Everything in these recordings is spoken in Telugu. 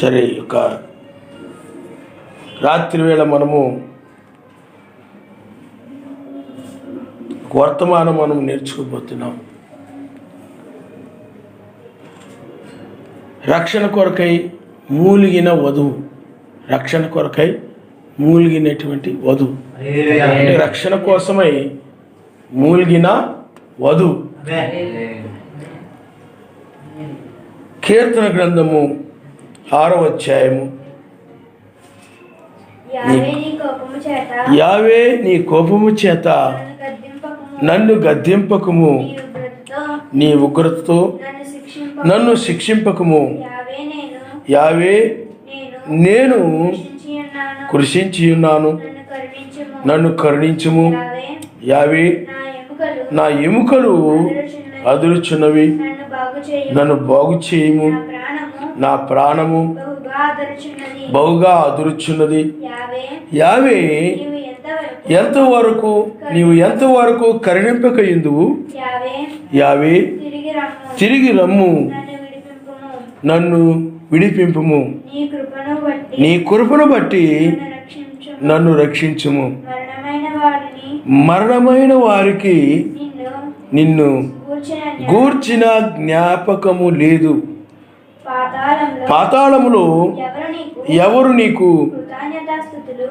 సరే, ఒక రాత్రి వేళ మనము వర్తమానం మనం నేర్చుకోబోతున్నాం. రక్షణ కొరకై మూలిగిన వధువు, రక్షణ కొరకై మూలిగినటువంటి వధువు అంటే రక్షణ కోసమై మూలిగిన వధువు. కీర్తన గ్రంథము 6వ అధ్యాయము. యావే నీ కోపము చేత నన్ను గద్దింపకము, నీ ఉగ్రతతో నన్ను శిక్షింపకము. యావే నేను కృషించి ఉన్నాను, నన్ను కరుణించుము. యావే నా ఎముకలు అదురుచున్నవి, నన్ను బాగు చేయము. నా ప్రాణము బహుగా అదురుచున్నది. యావే ఎంతవరకు నీవు ఎంతవరకు కరుణింపక ఎందువు? యావే తిరిగి రమ్ము, నన్ను విడిపింపుము. నీ కృపను బట్టి నన్ను రక్షించుము. మరణమైన వారికి నిన్ను గూర్చిన జ్ఞాపకము లేదు. పాతాళములో ఎవరు నీకు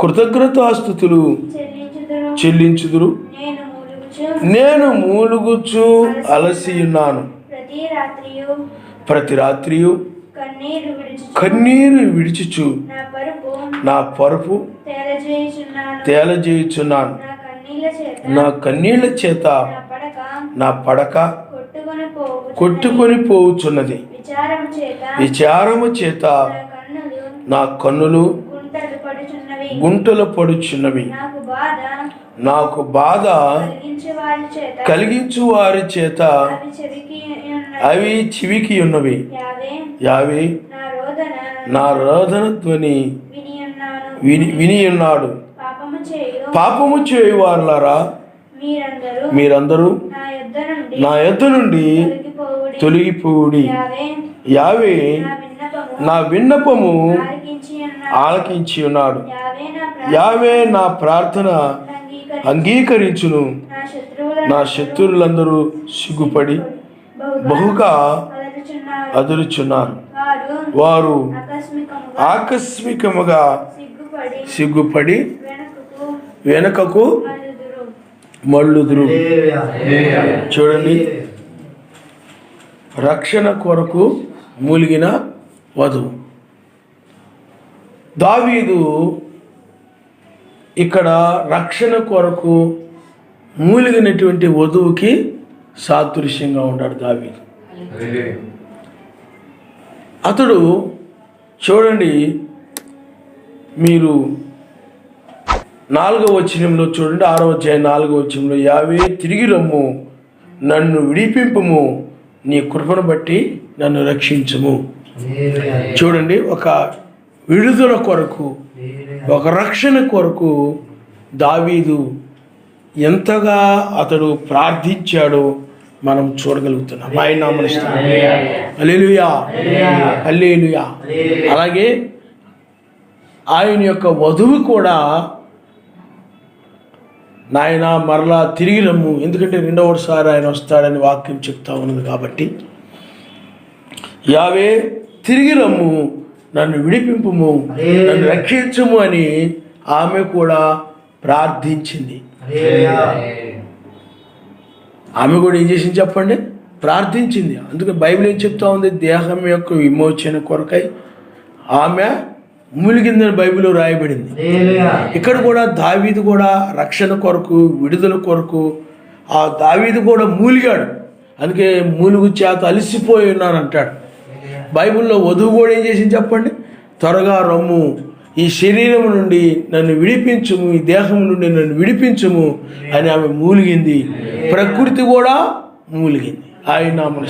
కృతజ్ఞతాస్తుతులు చెల్లించుదురు? నేను మూలుగుచు అలసి ఉన్నాను, ప్రతి రాత్రియు కన్నీరు విడిచుచు నా పరుపు తేలజేయుచున్నాను. నా కన్నీళ్ల చేత నా పడక కొట్టుకొని పోవుచున్నది. విచారము చేత నా కన్నులు గుంటలు పడుచున్నవి. నాకు బాధ కలిగించు వారి చేత అవి చివికి ఉన్నవి. యావే నా రోదన ధ్వని విని ఉన్నాడు. పాపము చేయువారులారా, మీరందరూ నా యొద్ద నుండి తొలగిపోవుడి. యావే నా విన్నపము ఆలకించి ఉన్నాడు. యావే నా ప్రార్థన అంగీకరించును. నా శత్రువులందరూ సిగ్గుపడి బహుగా అదురుచున్నారు. వారు ఆకస్మికముగా సిగ్గుపడి వెనుకకు మళ్ళుదురు. చూడండి, రక్షణ కొరకు మూలిగిన వధువు. దావీదు ఇక్కడ రక్షణ కొరకు మూలిగినటువంటి వధువుకి సాదృశ్యంగా ఉన్నాడు దావీదు. అతడు చూడండి, మీరు 4వ వచనంలో చూడండి, 6వ అధ్యాయం 4వ వచనంలో, యావే తిరిగి రమ్ము, నన్ను విడిపింపుము. నీ కృపను బట్టి నన్ను రక్షించుము. చూడండి, ఒక విడుదల కొరకు, ఒక రక్షణ కొరకు దావీదు ఎంతగా అతడు ప్రార్థించాడో మనం చూడగలుగుతున్నాం. ఆయన నామమున హల్లెలూయా, హల్లెలూయా. అలాగే ఆయన యొక్క వధువు కూడా, నాయన మరలా తిరిగి రమ్ము, ఎందుకంటే రెండవసారి ఆయన వస్తాడని వాక్యం చెప్తా ఉన్నది కాబట్టి, యావే తిరిగి రమ్ము, నన్ను విడిపింపుము, నన్ను రక్షించుము అని ఆమె కూడా ప్రార్థించింది. ఆమె కూడా ఏం చేసింది చెప్పండి? ప్రార్థించింది. అందుకే బైబిల్ ఏం చెప్తా ఉంది? దేహం యొక్క విమోచన కొరకై ఆమె మూలిగిందని బైబిల్లో రాయబడింది. ఇక్కడ కూడా దావీదు కూడా రక్షణ కొరకు, విడుదల కొరకు ఆ దావీదు కూడా మూలిగాడు. అందుకే మూలుగు చేత అలసిపోయి ఉన్నాను అంటాడు. బైబిల్లో వధువు కూడా ఏం చేసింది చెప్పండి? త్వరగా రమ్ము, ఈ శరీరం నుండి నన్ను విడిపించుము, ఈ దేహం నుండి నన్ను విడిపించుము అని ఆమె మూలిగింది. ప్రకృతి కూడా మూలిగింది. ఆయన నామమున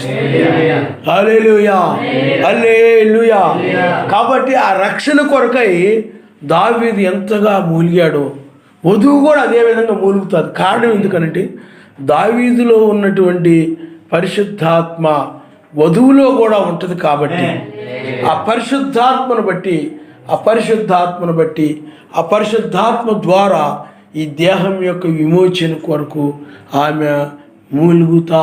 హల్లెలూయా, హల్లెలూయా. కాబట్టి ఆ రక్షణ కొరకై దావీదు ఎంతగా మూలిగాడో వధువు కూడా అదే విధంగా మూలుగుతుంది. కారణం ఎందుకనంటే దావీదులో ఉన్నటువంటి పరిశుద్ధాత్మ వధువులో కూడా ఉంటుంది. కాబట్టి ఆ పరిశుద్ధాత్మను బట్టి ఆ పరిశుద్ధాత్మ ద్వారా ఈ దేహం యొక్క విమోచన కొరకు ఆమె మూలుగుతా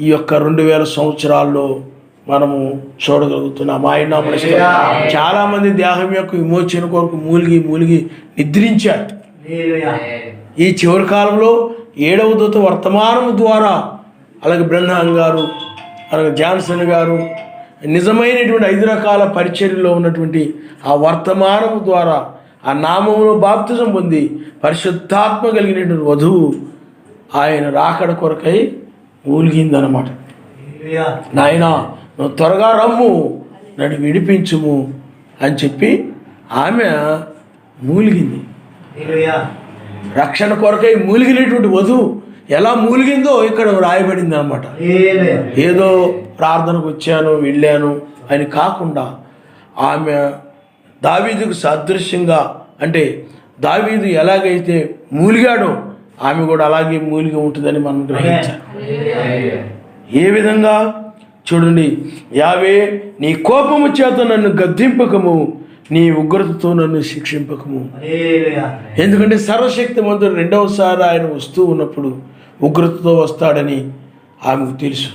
ఈ యొక్క 2000 సంవత్సరాల్లో మనము చూడగలుగుతున్నాం. ఆయన చాలామంది దేహం యొక్క విమోచన కొరకు మూలిగి నిద్రించారు. ఈ చివరి కాలంలో 7వ దూత వర్తమానం ద్వారా, అలాగే బ్రహ్నాం గారు, అలాగే జాన్సన్ గారు, నిజమైనటువంటి 5 రకాల పరిచర్యలో ఉన్నటువంటి ఆ వర్తమానం ద్వారా ఆ నామంలో బాప్తిజం పొంది పరిశుద్ధాత్మ కలిగినటువంటి వధువు ఆయన రాకడ కొరకై మూలిగిందనమాట. నాయనా, నువ్వు త్వరగా రమ్ము, నన్ను విడిపించుము అని చెప్పి ఆమె మూలిగింది. రక్షణ కొరకై మూలిగినటువంటి వధువు ఎలా మూలిగిందో ఇక్కడ రాయబడింది అనమాట. ఏదో ప్రార్థనకు వచ్చాను వెళ్ళాను అని కాకుండా ఆమె దావీదుకు సాదృశ్యంగా, అంటే దావీదు ఎలాగైతే మూలిగాడో ఆమె కూడా అలాగే మూలిగి ఉంటుందని మనం గ్రహించాలి. ఏ విధంగా చూడండి, యావే నీ కోపము చేత నన్ను గద్దింపకము, నీ ఉగ్రతతో నన్ను శిక్షింపకము. ఎందుకంటే సర్వశక్తిమంతుడు రెండవసారి ఆయన వస్తూ ఉన్నప్పుడు ఉగ్రతతో వస్తాడని ఆమెకు తెలుసు.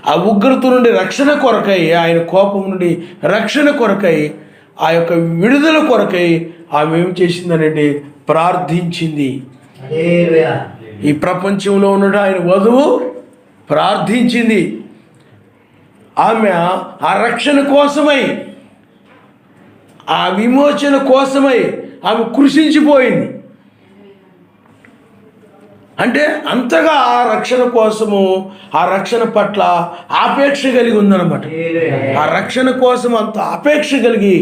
ఆ ఉగ్రత నుండి రక్షణ కొరకై, ఆయన కోపం నుండి రక్షణ కొరకై, ఆ యొక్క విడుదల కొరకై ఆమె ఏం చేసిందనంటే ప్రార్థించింది. ఈ ప్రపంచంలో ఉన్న ఆయన వధువు ప్రార్థించింది. ఆమె ఆ రక్షణ కోసమై, ఆ విమోచన కోసమై ఆమె కృషించిపోయింది. అంటే అంతగా ఆ రక్షణ కోసము, ఆ రక్షణ పట్ల ఆపేక్ష కలిగి ఉందన్నమాట. ఆ రక్షణ కోసం అంత ఆపేక్ష కలిగి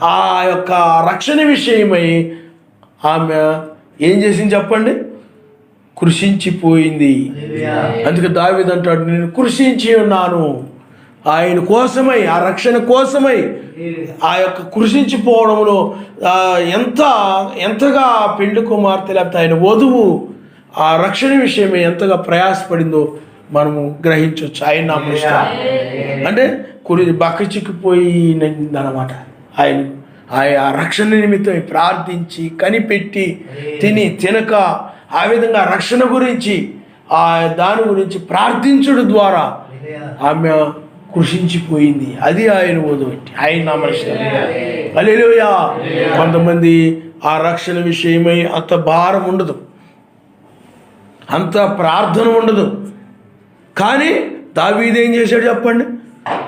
ఆ యొక్క రక్షణ విషయమై ఆమె ఏం చేసింది చెప్పండి? కృషించిపోయింది. అందుకే దావీదు అంటాడు, నేను కృషించి ఉన్నాను. ఆయన కోసమై, ఆ రక్షణ కోసమై ఆ యొక్క కృషించిపోవడంలో ఎంతగా పెండ్లి కుమార్తె లేకపోతే ఆయన వధువు ఆ రక్షణ విషయమే ఎంతగా ప్రయాసపడిందో మనము గ్రహించవచ్చు. ఆయన నామం అంటే బక్క చిక్కిపోయిందనమాట. ఆయన ఆ రక్షణ నిమిత్తం ప్రార్థించి కనిపెట్టి తినక ఆ విధంగా రక్షణ గురించి దాని గురించి ప్రార్థించడం ద్వారా ఆమె కృషించిపోయింది. అది ఆయన వధువు. ఆయన నామం. హల్లెలూయా. కొంతమంది ఆ రక్షణ విషయమై అంత భారం ఉండదు, అంత ప్రార్థన ఉండదు. కానీ దావీదు ఏం చేశాడు చెప్పండి?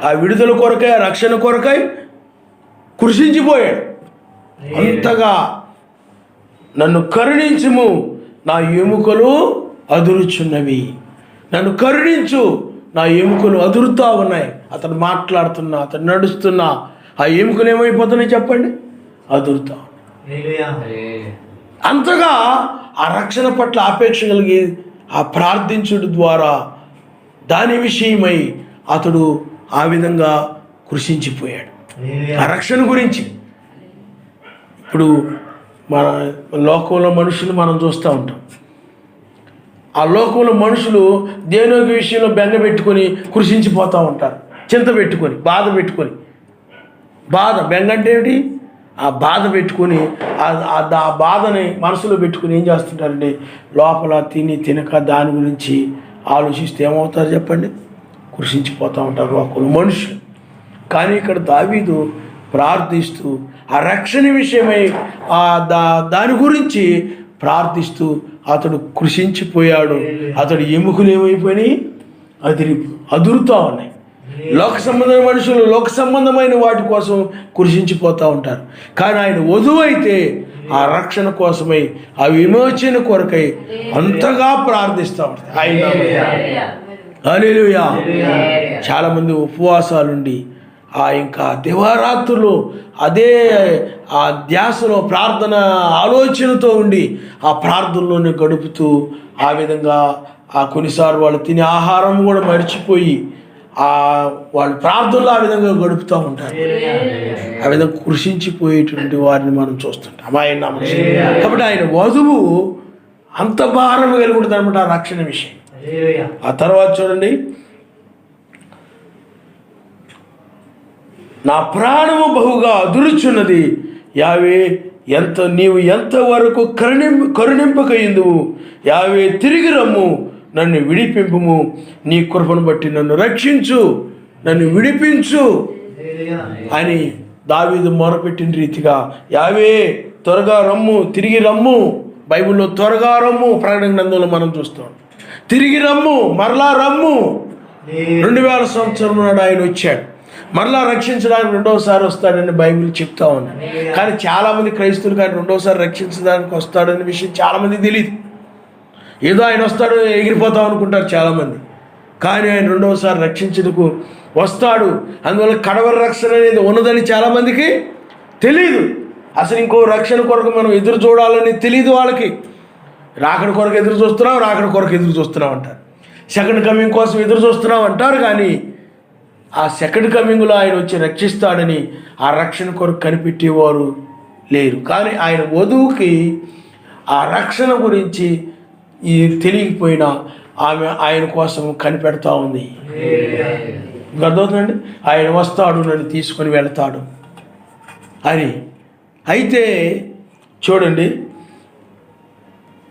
ఆ విడుదల కొరకై, ఆ రక్షణ కొరకై కృషించిపోయాడు. అంతగా నన్ను కరుణించుము, నా ఎముకలు అదురుచున్నవి. నన్ను కరుణించు, నా ఎముకలు అదురుతా ఉన్నాయి. అతను మాట్లాడుతున్నా, అతను నడుస్తున్నా, ఆ ఎముకలు ఏమైపోతున్నాయి చెప్పండి? అదురుతా. అంతగా ఆ రక్షణ పట్ల ఆపేక్ష కలిగి ఆ ప్రార్థించుడు ద్వారా దాని విషయమై అతడు ఆ విధంగా కృషించిపోయాడు. ఆ రక్షణ గురించి ఇప్పుడు మన లోకంలో మనుషులు మనం చూస్తూ ఉంటాం. ఆ లోకంలో మనుషులు దేని ఒక విషయంలో బెంగ పెట్టుకొని కృషించిపోతూ ఉంటారు, చింత పెట్టుకొని, బాధ పెట్టుకొని. బెంగ అంటే ఏమిటి? ఆ బాధ పెట్టుకొని ఆ బాధని మనసులో పెట్టుకుని ఏం చేస్తుంటారండి? లోపల తినక దాని గురించి ఆలోచిస్తే ఏమవుతారు చెప్పండి? కృషించిపోతూ ఉంటారు లోకంలో మనుషులు. కానీ ఇక్కడ దావీదు ప్రార్థిస్తూ ఆ రక్షణ విషయమై దాని గురించి ప్రార్థిస్తూ అతడు కృషించిపోయాడు. అతడు ఎముకలు ఏమైపోయినాయి? అదురుతూ ఉన్నాయి. లోక సంబంధమైన మనుషులు లోక సంబంధమైన వాటి కోసం కృషించిపోతూ ఉంటారు. కానీ ఆయన వధువు అయితే ఆ రక్షణ కోసమై, ఆ విమోచన కొరకై అంతగా ప్రార్థిస్తూ ఉంటారు. ఆయన హల్లెలూయా. చాలామంది ఉపవాసాలుండి ఇంకా దివారాత్రులు అదే ఆ ధ్యాసలో, ప్రార్థన ఆలోచనతో ఉండి ఆ ప్రార్థనలోనే గడుపుతూ ఆ విధంగా కొన్నిసార్లు వాళ్ళు తినే ఆహారం కూడా మర్చిపోయి వాళ్ళు ప్రార్థనలో ఆ విధంగా గడుపుతూ ఉంటారు. ఆ విధంగా కృషించిపోయేటువంటి వారిని మనం చూస్తుంటాం. ఆయన కాబట్టి ఆయన వధువు అంత భారం కలిగి ఉంటుంది అనమాట ఆ రక్షణ విషయం. ఆ తర్వాత చూడండి, నా ప్రాణము బహుగా అదురుచున్నది. యావే నీవు ఎంతవరకు కరుణింపకయిందువు. యావే తిరిగి రమ్ము, నన్ను విడిపింపుము. నీ కృపను బట్టి నన్ను రక్షించు, నన్ను విడిపించు అని దావీదు మొరపెట్టిన రీతిగా యావే త్వరగా రమ్ము, తిరిగి రమ్ము. బైబిల్లో త్వరగా రమ్ము ప్రకటన గ్రంథంలో మనం చూస్తాం. తిరిగి రమ్ము, మరలా రమ్ము. 2000 సంవత్సరం నాడు ఆయన వచ్చాడు, మరలా రక్షించడానికి రెండవసారి వస్తాడని బైబిల్ చెప్తా ఉంది. కానీ చాలామంది క్రైస్తవులు కానీ రెండవసారి రక్షించడానికి వస్తాడనే విషయం చాలామంది తెలియదు. ఏదో ఆయన వస్తాడు ఎగిరిపోతాం అనుకుంటారు చాలామంది. కానీ ఆయన రెండవసారి రక్షించేందుకు వస్తాడు. అందువల్ల కడవరి రక్షణ అనేది ఉన్నదని చాలామందికి తెలియదు. అసలు ఇంకో రక్షణ కొరకు మనం ఎదురు చూడాలని తెలియదు వాళ్ళకి. రాకడ కొరకు ఎదురు చూస్తున్నాం అంటారు. సెకండ్ కమింగ్ కోసం ఎదురు చూస్తున్నాం అంటారు. కానీ ఆ సెకండ్ కమింగ్లో ఆయన వచ్చి రక్షిస్తాడని ఆ రక్షణ కొరకు కనిపెట్టేవారు లేరు. కానీ ఆయన వధువుకి ఆ రక్షణ గురించి తెలియకపోయినా ఆమె ఆయన కోసం కనిపెడతా ఉంది. అర్థమవుతుందండి. ఆయన వస్తాడు, నన్ను తీసుకొని వెళ్తాడు అని. అయితే చూడండి,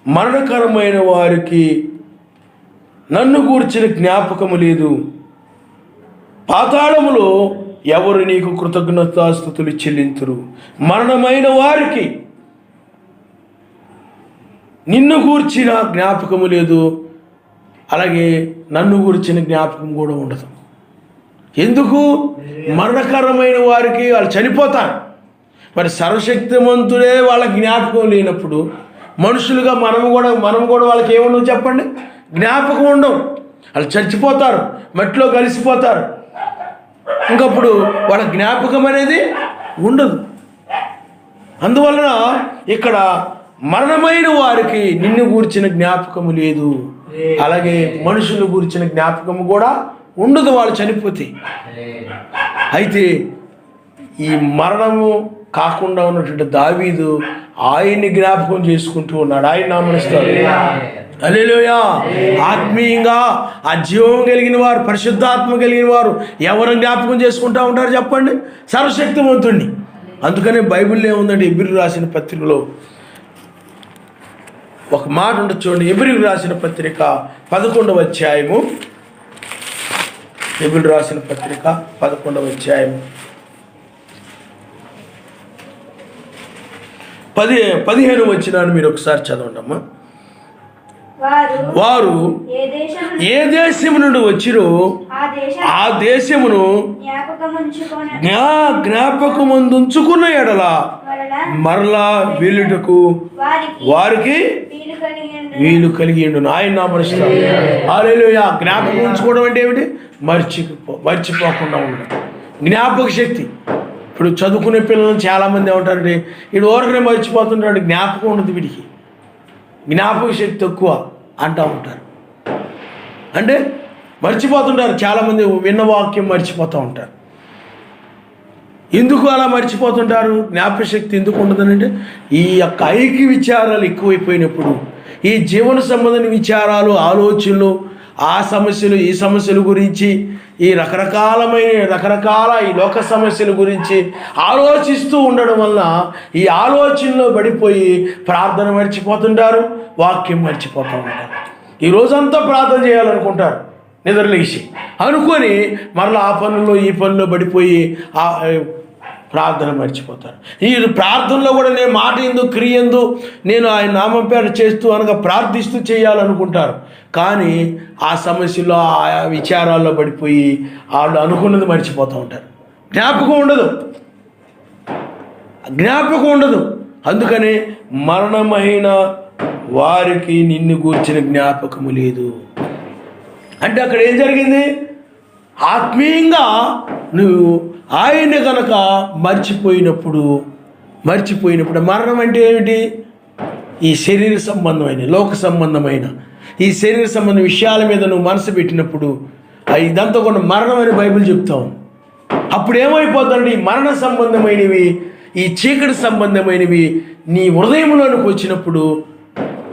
మరణకరమైన వారికి నన్ను గూర్చిన జ్ఞాపకము లేదు. పాతాళములో ఎవరు నీకు కృతజ్ఞతాస్తుతులు చెల్లింతురు. మరణమైన వారికి నిన్ను గూర్చిన జ్ఞాపకము లేదు, అలాగే నన్ను గూర్చిన జ్ఞాపకం కూడా ఉండదు. ఎందుకు? మరణకరమైన వారికి వాళ్ళు చనిపోతారు. మరి సర్వశక్తిమంతుడే వాళ్ళ జ్ఞాపకం లేనప్పుడు మనుషులుగా మనం కూడా వాళ్ళకి ఏముండవు చెప్పండి? జ్ఞాపకం ఉండవు. వాళ్ళు చచ్చిపోతారు, మట్టిలో కలిసిపోతారు. ఇంకప్పుడు వాళ్ళ జ్ఞాపకం అనేది ఉండదు. అందువలన ఇక్కడ మరణమైన వారికి నిన్ను గూర్చిన జ్ఞాపకము లేదు, అలాగే మనుషులు గూర్చిన జ్ఞాపకము కూడా ఉండదు వాళ్ళు చనిపోతే. అయితే ఈ మరణము కాకుండా ఉన్నటువంటి దావీదు ఆయన్ని జ్ఞాపకం చేసుకుంటూ ఉన్నాడు. ఆయన నామనిస్తాడు. హల్లెలూయా. ఆత్మీయంగా ఆ జీవం కలిగిన వారు, పరిశుద్ధాత్మ కలిగిన వారు ఎవరు జ్ఞాపకం చేసుకుంటూ ఉంటారు చెప్పండి? సర్వశక్తివంతుణ్ణి. అందుకనే బైబిల్లో ఏముందంటే, ఎబ్రీయులకు రాసిన పత్రికలో ఒక మాట ఉంటుంది చూడండి. ఎబ్రీయులకు రాసిన పత్రిక 11వ అధ్యాయము. ఎబ్రీయులకు రాసిన పత్రిక 11వ అధ్యాయము 15వ వచనాన్ని మీరు ఒకసారి చదవండి అమ్మా. వారు ఏ దేశము నుండి వచ్చిరో ఆ దేశమును జ్ఞాపకమందుంచుకున్న ఎడల మరలా వీలుటకు వారికి వీలు కలిగి ఉండును. ఆయన నామనిస్తాడు. హల్లెలూయా. జ్ఞాపకం ఉంచుకోవడం అంటే ఏమిటి? మర్చిపోకుండా ఉండడం. జ్ఞాపక శక్తి. ఇప్పుడు చదువుకునే పిల్లలు చాలామంది ఏమంటారంటే, వీడు ఓరకనే మర్చిపోతుంటాడు, జ్ఞాపకం ఉండదు వీడికి, జ్ఞాపక శక్తి తక్కువ అంటూ ఉంటారు. అంటే మర్చిపోతుంటారు చాలామంది, విన్న వాక్యం మర్చిపోతూ ఉంటారు. ఎందుకు అలా మర్చిపోతుంటారు? జ్ఞాపక శక్తి ఎందుకు ఉండదనంటే, ఈ యొక్క ఐక్య విచారాలు ఎక్కువైపోయినప్పుడు, ఈ జీవన సంబంధమైన విచారాలు, ఆలోచనలు, ఆ సమస్యలు, ఈ సమస్యల గురించి, ఈ రకరకాల ఈ లోక సమస్యల గురించి ఆలోచిస్తూ ఉండడం వల్ల ఈ ఆలోచనలో పడిపోయి ప్రార్థన మర్చిపోతుంటారు, వాక్యం మర్చిపోతూ ఉంటారు. ఈ రోజంతా ప్రార్థన చేయాలనుకుంటారు నిద్రలేసి, అనుకొని మరలా ఆ పనుల్లో ఈ పనుల్లో పడిపోయి ఆ ప్రార్థన మర్చిపోతారు. ఈ ప్రార్థనలో కూడా నేను మాట ఎందు, క్రియ ఎందు నేను ఆయన నామం పేరు చేస్తూ అనగా ప్రార్థిస్తూ చేయాలనుకుంటారు. కానీ ఆ సమస్యలో, ఆ విచారాల్లో పడిపోయి వాళ్ళు అనుకున్నది మర్చిపోతూ ఉంటారు. జ్ఞాపకం ఉండదు. అందుకని మరణమైన వారికి నిన్ను గూర్చిన జ్ఞాపకము లేదు అంటే అక్కడ ఏం జరిగింది? ఆత్మీయంగా నువ్వు ఆయన కనుక మర్చిపోయినప్పుడు మరణం అంటే ఏమిటి? ఈ శరీర సంబంధమైన, లోక సంబంధమైన, ఈ శరీర సంబంధ విషయాల మీద నువ్వు మనసు పెట్టినప్పుడు ఇదంతా కూడా మరణం అని బైబిల్ చెప్తాం. అప్పుడు ఏమైపోతుందంటే, ఈ మరణ సంబంధమైనవి, ఈ చీకటి సంబంధమైనవి నీ హృదయంలోనికి వచ్చినప్పుడు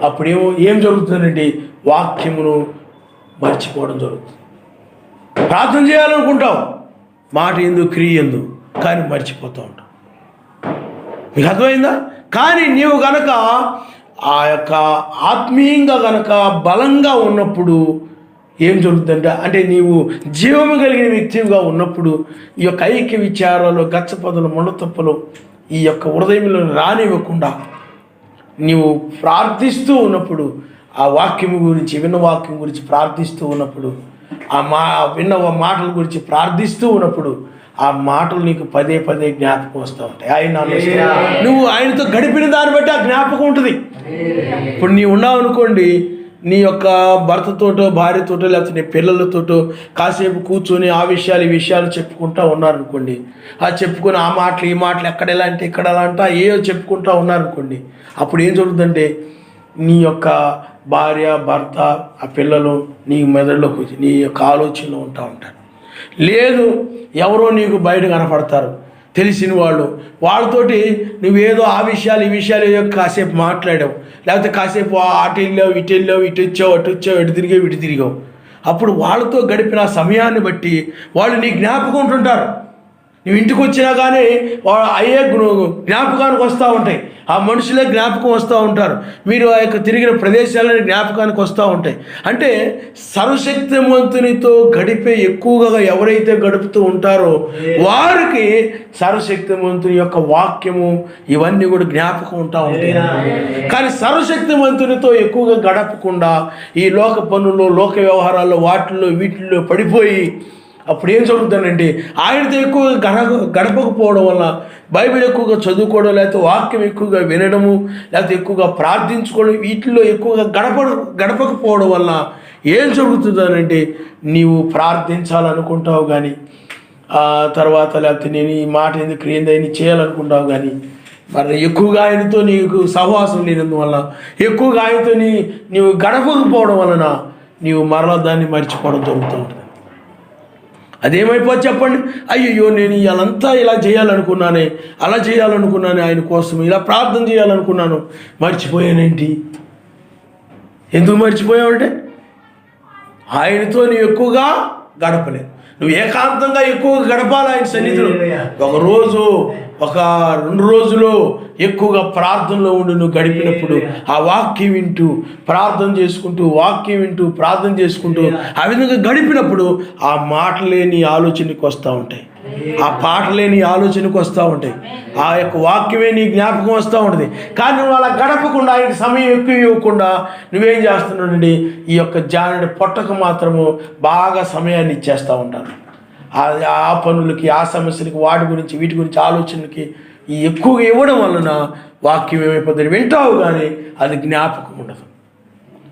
అప్పుడు ఏం జరుగుతుందంటే, వాక్యమును మర్చిపోవడం జరుగుతుంది. ప్రార్థన చేయాలనుకుంటావు, మాట ఎందు, క్రియ ఎందు, కానీ మర్చిపోతూ ఉంటావు. మీకు అర్థమైందా? కానీ నీవు గనక ఆ యొక్క ఆత్మీయంగా గనక బలంగా ఉన్నప్పుడు ఏం జరుగుతుందంటే, అంటే నీవు జీవము కలిగిన వ్యక్తిగా ఉన్నప్పుడు ఈ యొక్క ఐక్య విచారాలు, గచ్చపదలు, మొండతప్పులు ఈ యొక్క హృదయంలో రానివ్వకుండా నీవు ప్రార్థిస్తూ ఉన్నప్పుడు, ఆ వాక్యం గురించి, విన్న వాక్యం గురించి ప్రార్థిస్తూ ఉన్నప్పుడు, విన్న మాటల గురించి ప్రార్థిస్తూ ఉన్నప్పుడు ఆ మాటలు నీకు పదే పదే జ్ఞాపకం వస్తూ ఉంటాయి. నువ్వు ఆయనతో గడిపిన దాన్ని బట్టి ఆ జ్ఞాపకం ఉంటుంది. ఇప్పుడు నీవు ఉన్నావు అనుకోండి, నీ యొక్క భర్తతోటో, భార్యతోటో, లేకపోతే నీ పిల్లలతోటో కాసేపు కూర్చొని ఆ విషయాలు ఈ విషయాలు చెప్పుకుంటూ ఉన్నారనుకోండి, ఆ చెప్పుకొని ఆ మాటలు ఈ మాటలు ఎక్కడ ఎలా అంటే ఇక్కడ ఎలా అంటే ఏవో చెప్పుకుంటూ ఉన్నారనుకోండి, అప్పుడు ఏం జరుగుతుందంటే నీ యొక్క భార్య, భర్త, ఆ పిల్లలు నీ మెదడులోకి వచ్చి నీ యొక్క ఆలోచనలో ఉంటారు. లేదు, ఎవరో నీకు బయట కనపడతారు, తెలిసిన వాళ్ళు, వాళ్ళతోటి నువ్వేదో ఆ విషయాలు ఈ విషయాలు ఏదో కాసేపు మాట్లాడావు, లేకపోతే కాసేపు అటు వెళ్ళావు, ఇటు వెళ్ళావు, ఇటు వచ్చావు, అటు వచ్చావు, ఇటు తిరిగావు. అప్పుడు వాళ్ళతో గడిపిన సమయాన్ని బట్టి వాళ్ళు నీ జ్ఞాపకం ఉంటుంటారు. నువ్వు ఇంటికి వచ్చినా కానీ అయ్యే జ్ఞాపకానికి వస్తూ ఉంటాయి, ఆ మనుషులే జ్ఞాపకం వస్తూ ఉంటారు, మీరు ఆ యొక్క తిరిగిన ప్రదేశాలని జ్ఞాపకానికి వస్తూ ఉంటాయి. అంటే సర్వశక్తిమంతునితో గడిపే ఎక్కువగా ఎవరైతే గడుపుతూ ఉంటారో వారికి సర్వశక్తిమంతుని యొక్క వాక్యము ఇవన్నీ కూడా జ్ఞాపకం ఉంటా ఉంటాయి. కానీ సర్వశక్తిమంతునితో ఎక్కువగా గడపకుండా ఈ లోక పనుల్లో, లోక వ్యవహారాల్లో, వాటిల్లో వీటిల్లో పడిపోయి అప్పుడు ఏం జరుగుతుందంటే ఆయనతో ఎక్కువగా గడపకపోవడం వల్ల, బైబిల్ ఎక్కువగా చదువుకోవడం, లేకపోతే వాక్యం ఎక్కువగా వినడము, లేకపోతే ఎక్కువగా ప్రార్థించుకోవడం, వీటిల్లో ఎక్కువగా గడపకపోవడం వల్ల ఏం జరుగుతుందనంటే నీవు ప్రార్థించాలనుకుంటావు కానీ తర్వాత లేకపోతే నేను ఈ మాట ఎందుకు ఏందని చేయాలనుకుంటావు కానీ మరి ఎక్కువగా ఆయనతో నీకు సహవాసం లేనందువల్ల, ఎక్కువగా ఆయనతో నీవు గడపకపోవడం వలన నీవు మరలా దాన్ని మర్చిపోవడం జరుగుతూ ఉంటుంది. అదేమైపోతే చెప్పండి, అయ్యో నేను ఇవాళంతా ఇలా చేయాలనుకున్నానే, అలా చేయాలనుకున్నాను, ఆయన కోసం ఇలా ప్రార్థన చేయాలనుకున్నాను, మర్చిపోయానేంటి? ఎందుకు మర్చిపోయావంటే ఆయనతో నువ్వు ఎక్కువగా గడపలేదు. నువ్వు ఏకాంతంగా ఎక్కువగా గడపాలి ఆయన సన్నిధిలో. ఒక రోజు, ఒక 2 రోజులు ఎక్కువగా ప్రార్థనలో ఉండి నువ్వు గడిపినప్పుడు ఆ వాక్యం వింటూ ప్రార్థన చేసుకుంటూ, వాక్యం వింటూ ప్రార్థన చేసుకుంటూ ఆ విధంగా గడిపినప్పుడు ఆ మాటలే నీ ఆలోచనకు వస్తూ ఉంటాయి, ఆ పాటలే నీ ఆలోచనకు వస్తూ ఉంటాయి, ఆ యొక్క వాక్యమే నీ జ్ఞాపకం వస్తూ ఉంటుంది. కానీ నువ్వు అలా గడపకుండా, ఆయనకి సమయం ఎక్కువ ఇవ్వకుండా నువ్వేం చేస్తున్నాడండి, ఈ యొక్క జానుడి పొట్టకు మాత్రము బాగా సమయాన్ని ఇచ్చేస్తూ ఉంటాను. ఆ పనులకి, ఆ సమస్యలకి, వాటి గురించి వీటి గురించి ఆలోచనలకి ఈ ఎక్కువగా ఇవ్వడం వలన వాక్యం ఏమైపోతుంది, వింటావు కానీ అది జ్ఞాపకం ఉండదు.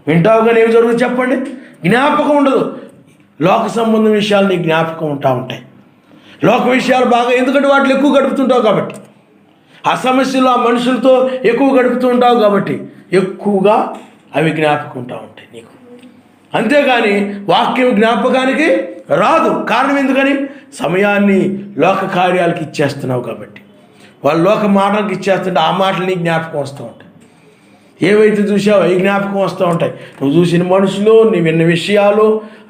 వింటావు కానీ ఏమి జరుగుతుంది చెప్పండి, జ్ఞాపకం ఉండదు. లోక సంబంధం విషయాలు నీ జ్ఞాపకం ఉంటాయి. లోక విషయాలు బాగా, ఎందుకంటే వాటిలో ఎక్కువ గడుపుతుంటావు కాబట్టి, ఆ సమస్యలు ఆ మనుషులతో ఎక్కువ గడుపుతూ ఉంటావు కాబట్టి ఎక్కువగా అవి జ్ఞాపకం ఉంటాయి నీకు. అంతేగాని వాక్యం జ్ఞాపకానికి రాదు. కారణం ఎందుకని? సమయాన్ని లోక కార్యాలకు ఇచ్చేస్తున్నావు కాబట్టి. వాళ్ళు లోక మాటలకు ఇచ్చేస్తుంటే ఆ మాటలు నీ జ్ఞాపకం వస్తూ ఉంటాయి. ఏవైతే చూసావో అవి జ్ఞాపకం వస్తూ ఉంటాయి. నువ్వు చూసిన మనుషులు, నువ్వు విన్న విషయాలు,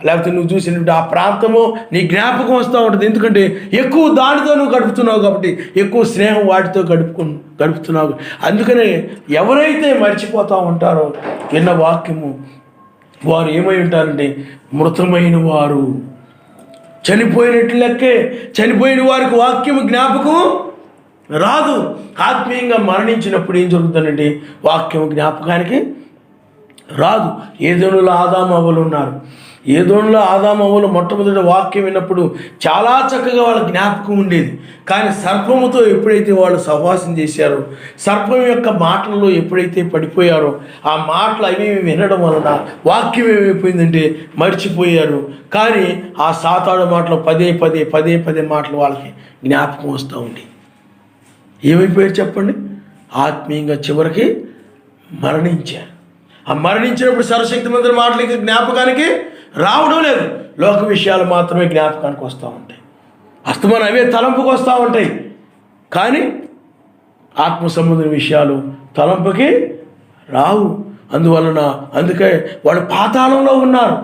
లేకపోతే నువ్వు చూసిన ఆ ప్రాంతము నీ జ్ఞాపకం వస్తూ ఉంటుంది. ఎందుకంటే ఎక్కువ దానితో నువ్వు గడుపుతున్నావు కాబట్టి, ఎక్కువ స్నేహం వాటితో గడుపుతున్నావు. అందుకనే ఎవరైతే మర్చిపోతూ ఉంటారో విన్న వాక్యము, వారు ఏమై ఉంటారంటే మృతమైన వారు, చనిపోయినట్లు లెక్కే. చనిపోయిన వారికి వాక్యము జ్ఞాపకం రాదు. ఆత్మీయంగా మరణించినప్పుడు ఏం జరుగుతుందంటే వాక్యం జ్ఞాపకానికి రాదు. ఏదోనులో ఆదామవ్వలు ఉన్నారు. ఏదోనులో ఆదామవ్వలు మొట్టమొదటి వాక్యం విన్నప్పుడు చాలా చక్కగా వాళ్ళ జ్ఞాపకం ఉండేది. కానీ సర్పముతో ఎప్పుడైతే వాళ్ళు సహవాసం చేశారో, సర్పం యొక్క మాటల్లో ఎప్పుడైతే పడిపోయారో, ఆ మాటలు అవి వినడం వలన వాక్యం ఏమైపోయిందంటే మర్చిపోయారు. కానీ ఆ సాతాడు మాటలు పదే పదే మాటలు వాళ్ళకి జ్ఞాపకం వస్తూ ఉండేది. ఏమైపోయారు చెప్పండి, ఆత్మీయంగా చివరికి మరణించారు. ఆ మరణించినప్పుడు సర్వశక్తిమంతుని మాటలకి జ్ఞాపకానికి రావడం లేదు. లోక విషయాలు మాత్రమే జ్ఞాపకానికి వస్తూ ఉంటాయి. అస్తమానం అవే తలంపుకు వస్తూ ఉంటాయి. కానీ ఆత్మ సంబంధమైన విషయాలు తలంపుకి రావు. అందుకే వాళ్ళు పాతాళంలో ఉన్నారు.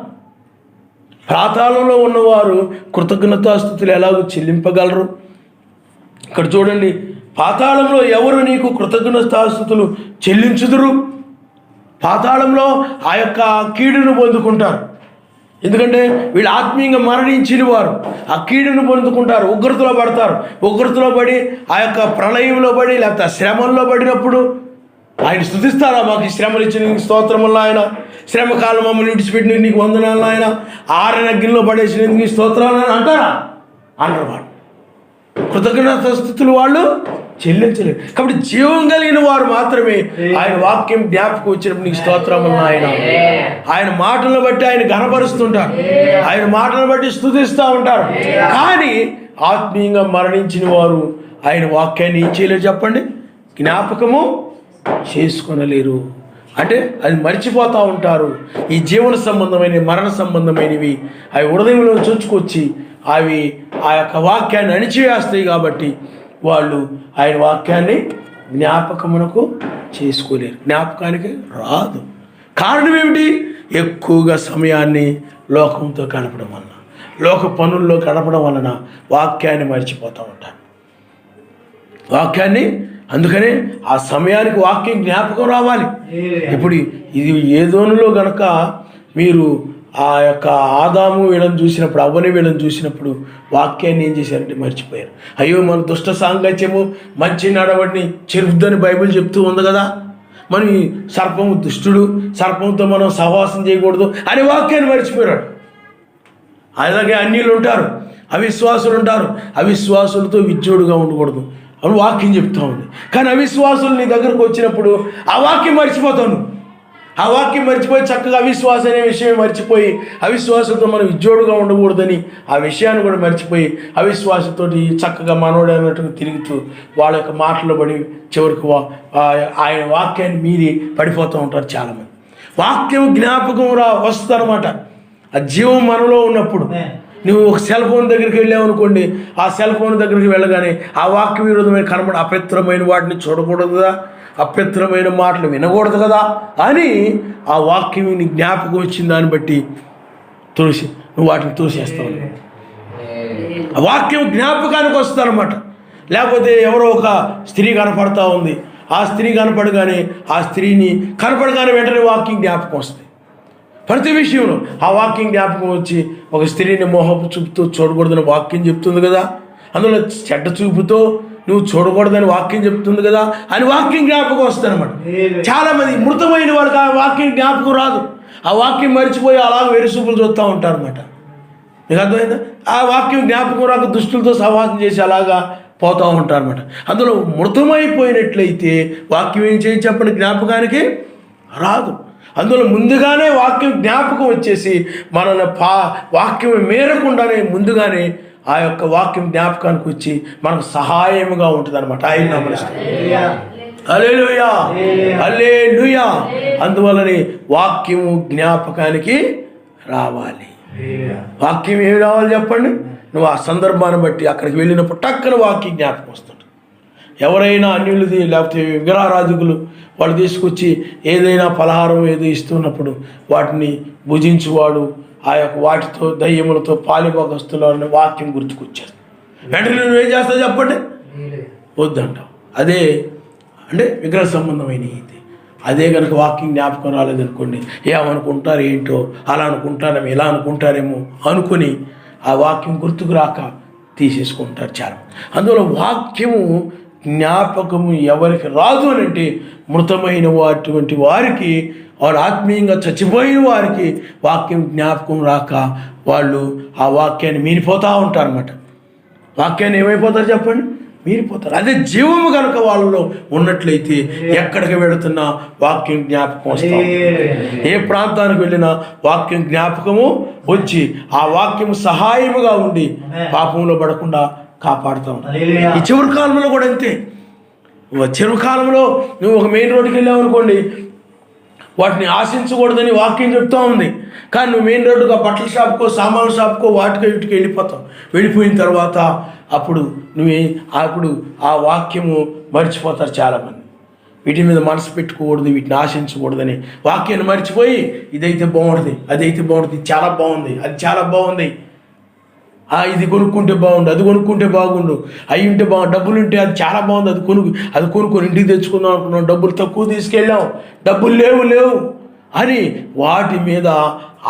పాతాళంలో ఉన్నవారు కృతజ్ఞతాస్తుతులు ఎలాగో చెల్లింపగలరు? ఇక్కడ చూడండి, పాతాళంలో ఎవరు నీకు కృతజ్ఞతాస్తుతులు చెల్లించుదురు? పాతాళంలో ఆ యొక్క కీడును పొందుకుంటారు. ఎందుకంటే వీళ్ళు ఆత్మీయంగా మరణించిన వారు ఆ కీడును పొందుకుంటారు, ఉగ్రతలో పడతారు. ఉగ్రతలో పడి ఆ యొక్క ప్రళయంలో పడి లేకపోతే శ్రమంలో పడినప్పుడు ఆయన స్తుతిస్తారా? మాకు ఈ శ్రమలు ఇచ్చిన నీకు స్తోత్రములు ఆయన, శ్రమకాలం మమ్మల్ని విడిచిపెట్టిన నీకు వందనాలు ఆయన, ఆరని అగ్నిలో పడేసినందుకు నీ స్తోత్రాలు అని అంటారా? అంటారు. వాళ్ళు కృతజ్ఞతాస్తుతులు వాళ్ళు చెల్లించలేరు. కాబట్టి జీవం కలిగిన వారు మాత్రమే ఆయన వాక్యం జ్ఞాపకం వచ్చినప్పుడు నీకు స్తోత్రములు ఆయన, ఆయన మాటలను బట్టి ఆయన ఘనపరుస్తుంటారు, ఆయన మాటలను బట్టి స్తుతిస్తూ ఉంటారు. కానీ ఆత్మీయంగా మరణించిన వారు ఆయన వాక్యాన్ని ఏం చేయలేరు చెప్పండి? జ్ఞాపకము చేసుకొనలేరు. అంటే అది మర్చిపోతూ ఉంటారు. ఈ జీవన సంబంధమైన మరణ సంబంధమైనవి అవి హృదయంలో చొచ్చుకొచ్చి అవి ఆ యొక్క వాక్యాన్ని అణిచివేస్తాయి. కాబట్టి వాళ్ళు ఆయన వాక్యాన్ని జ్ఞాపకమునకు చేసుకోలేరు, జ్ఞాపకానికి రాదు. కారణం ఏమిటి? ఎక్కువగా సమయాన్ని లోకంతో గడపడం వలన, లోక పనుల్లో గడపడం వలన వాక్యాన్ని మర్చిపోతూ ఉంటారు. వాక్యాన్ని అందుకనే ఆ సమయానికి వాక్యం జ్ఞాపకం రావాలి. ఇప్పుడు ఇది ఏదోనులో గనక మీరు ఆ యొక్క ఆదాము వీళ్ళని చూసినప్పుడు, అవ్వని వీళ్ళని చూసినప్పుడు వాక్యాన్ని ఏం చేశారంటే మర్చిపోయారు. అయ్యో మన దుష్ట సాంగత్యము మంచి నడవడిని చెరుపుదని బైబిల్ చెప్తూ ఉంది కదా, మనం ఈ సర్పము దుష్టుడు, సర్పంతో మనం సహవాసం చేయకూడదు అని వాక్యాన్ని మర్చిపోయారు. అలాగే అన్యులు ఉంటారు, అవిశ్వాసులు ఉంటారు, అవిశ్వాసులతో విజ్జోడుగా ఉండకూడదు అని వాక్యం చెప్తూ ఉంది. కానీ అవిశ్వాసులు నీ దగ్గరకు వచ్చినప్పుడు ఆ వాక్యం మర్చిపోతాను. ఆ వాక్యం మర్చిపోయి చక్కగా అవిశ్వాసం అనే విషయం మర్చిపోయి అవిశ్వాసంతో మనం విజ్జోడుగా ఉండకూడదని ఆ విషయాన్ని కూడా మర్చిపోయి అవిశ్వాసంతో చక్కగా మనోడు అన్నట్టుగా తిరుగుతూ వాళ్ళ యొక్క మాటలు పడి చివరికి ఆయన వాక్యాన్ని మీరి పడిపోతూ ఉంటారు చాలామంది. వాక్యం జ్ఞాపకం వస్తుందన్నమాట. ఆ జీవం మనలో ఉన్నప్పుడు నువ్వు ఒక సెల్ ఫోన్ దగ్గరికి వెళ్ళావు అనుకోండి, ఆ సెల్ ఫోన్ దగ్గరికి వెళ్ళగానే ఆ వాక్య విరోధమైన కనబడి అపవిత్రమైన వాటిని చూడకూడదు కదా, అపవిత్రమైన మాటలు వినకూడదు కదా అని ఆ వాక్యం నీ జ్ఞాపకం వచ్చిన దాన్ని బట్టి నువ్వు వాటిని తోసేస్తావు. ఆ వాక్యం జ్ఞాపకానికి వస్తుందన్నమాట. లేకపోతే ఎవరో ఒక స్త్రీ కనపడతా ఉంది, ఆ స్త్రీ కనపడగానే ఆ స్త్రీని కనపడగానే వెంటనే వాక్యం జ్ఞాపకం వస్తుంది. ప్రతి విషయంలో ఆ వాక్యం జ్ఞాపకం వచ్చి ఒక స్త్రీని మోహపు చూపుతో చూడకూడదని వాక్యం చెప్తుంది కదా, అందులో చెడ్డ చూపుతో నువ్వు చూడకూడదని వాక్యం చెప్తుంది కదా అని వాక్యం జ్ఞాపకం వస్తుంది అనమాట. చాలామంది మృతమైన వాళ్ళకి ఆ వాక్యం జ్ఞాపకం రాదు. ఆ వాక్యం మర్చిపోయి అలాగ వెరిసూపులు చూస్తూ ఉంటారు అనమాట. మీకు అర్థమైందా? ఆ వాక్యం జ్ఞాపకం రాక దుష్టులతో సహవాసం చేసి అలాగా పోతూ ఉంటారు అనమాట. అందులో మృతమైపోయినట్లయితే వాక్యం ఏం చేసి చెప్పండి, జ్ఞాపకానికి రాదు. అందులో ముందుగానే వాక్యం జ్ఞాపకం వచ్చేసి మనల్ని వాక్యం మేరకుండానే ముందుగానే ఆ యొక్క వాక్యం జ్ఞాపకానికి వచ్చి మనకు సహాయముగా ఉంటుంది అనమాట. ఆయన నమస్తే హల్లెలూయా హల్లెలూయా. అందువల్లనే వాక్యము జ్ఞాపకానికి రావాలి. వాక్యం ఏమి రావాలి చెప్పండి? నువ్వు ఆ సందర్భాన్ని బట్టి అక్కడికి వెళ్ళినప్పుడు టక్కన వాక్యం జ్ఞాపకం వస్తుంది. ఎవరైనా అన్యులది లేకపోతే విగ్రహారాధికులు వాళ్ళు తీసుకొచ్చి ఏదైనా పలహారం ఏదో ఇస్తున్నప్పుడు వాటిని భుజించువాడు ఆ యొక్క వాటితో దయ్యములతో పాలిభాగస్తులని వాక్యం గుర్తుకొచ్చారు. వెంటనే నువ్వేం చేస్తావు చెప్పండి? వద్దంటావు. అదే అంటే విగ్రహ సంబంధమైన ఇది. అదే కనుక వాక్యం జ్ఞాపకం రాలేదనుకోండి, ఏమనుకుంటారు ఏంటో, అలా అనుకుంటారేమో, ఇలా అనుకుంటారేమో అనుకుని ఆ వాక్యం గుర్తుకు రాక తీసేసుకుంటారు చాలా. అందువల్ల వాక్యము జ్ఞాపకము ఎవరికి రాదు అని అంటే మృతమైన అటువంటి వారికి, వారు ఆత్మీయంగా చచ్చిపోయిన వారికి వాక్యం జ్ఞాపకం రాక వాళ్ళు ఆ వాక్యాన్ని మీరిపోతూ ఉంటారు అన్నమాట. వాక్యాన్ని ఏమైపోతారు చెప్పండి? మీరిపోతారు. అదే జీవము కనుక వాళ్ళలో ఉన్నట్లయితే ఎక్కడికి వెళుతున్నా వాక్యం జ్ఞాపకం వస్తాం. ఏ ప్రాంతానికి వెళ్ళినా వాక్యం జ్ఞాపకము వచ్చి ఆ వాక్యం సహాయముగా ఉండి పాపంలో పడకుండా కాపాడుతాం. ఈ చివరి కాలంలో కూడా అంతే. చివరి కాలంలో నువ్వు ఒక మెయిన్ రోడ్డుకి వెళ్ళావు అనుకోండి, వాటిని ఆశించకూడదని వాక్యం చెప్తూ ఉంది. కానీ నువ్వు మెయిన్ రోడ్డుగా బట్టల షాప్కో సామాన్ల షాప్కో వాటికో వీటికి వెళ్ళిపోతావు. వెళ్ళిపోయిన తర్వాత అప్పుడు ఆ వాక్యము మర్చిపోతారు చాలామంది. వీటి మీద మనసు పెట్టుకోకూడదు, వీటిని ఆశించకూడదని వాక్యాన్ని మర్చిపోయి ఇదైతే బాగుంటుంది, అదైతే బాగుంటుంది, చాలా బాగుంది, అది చాలా బాగుంది ఇది కొనుక్కుంటే బాగుండు, అది కొనుక్కుంటే బాగుండు, అవి ఉంటే డబ్బులు ఉంటే అది చాలా బాగుంది, అది కొనుక్కొని ఇంటికి తెచ్చుకుందాం అనుకున్నాం, డబ్బులు తక్కువ తీసుకెళ్ళాం, డబ్బులు లేవు అని వాటి మీద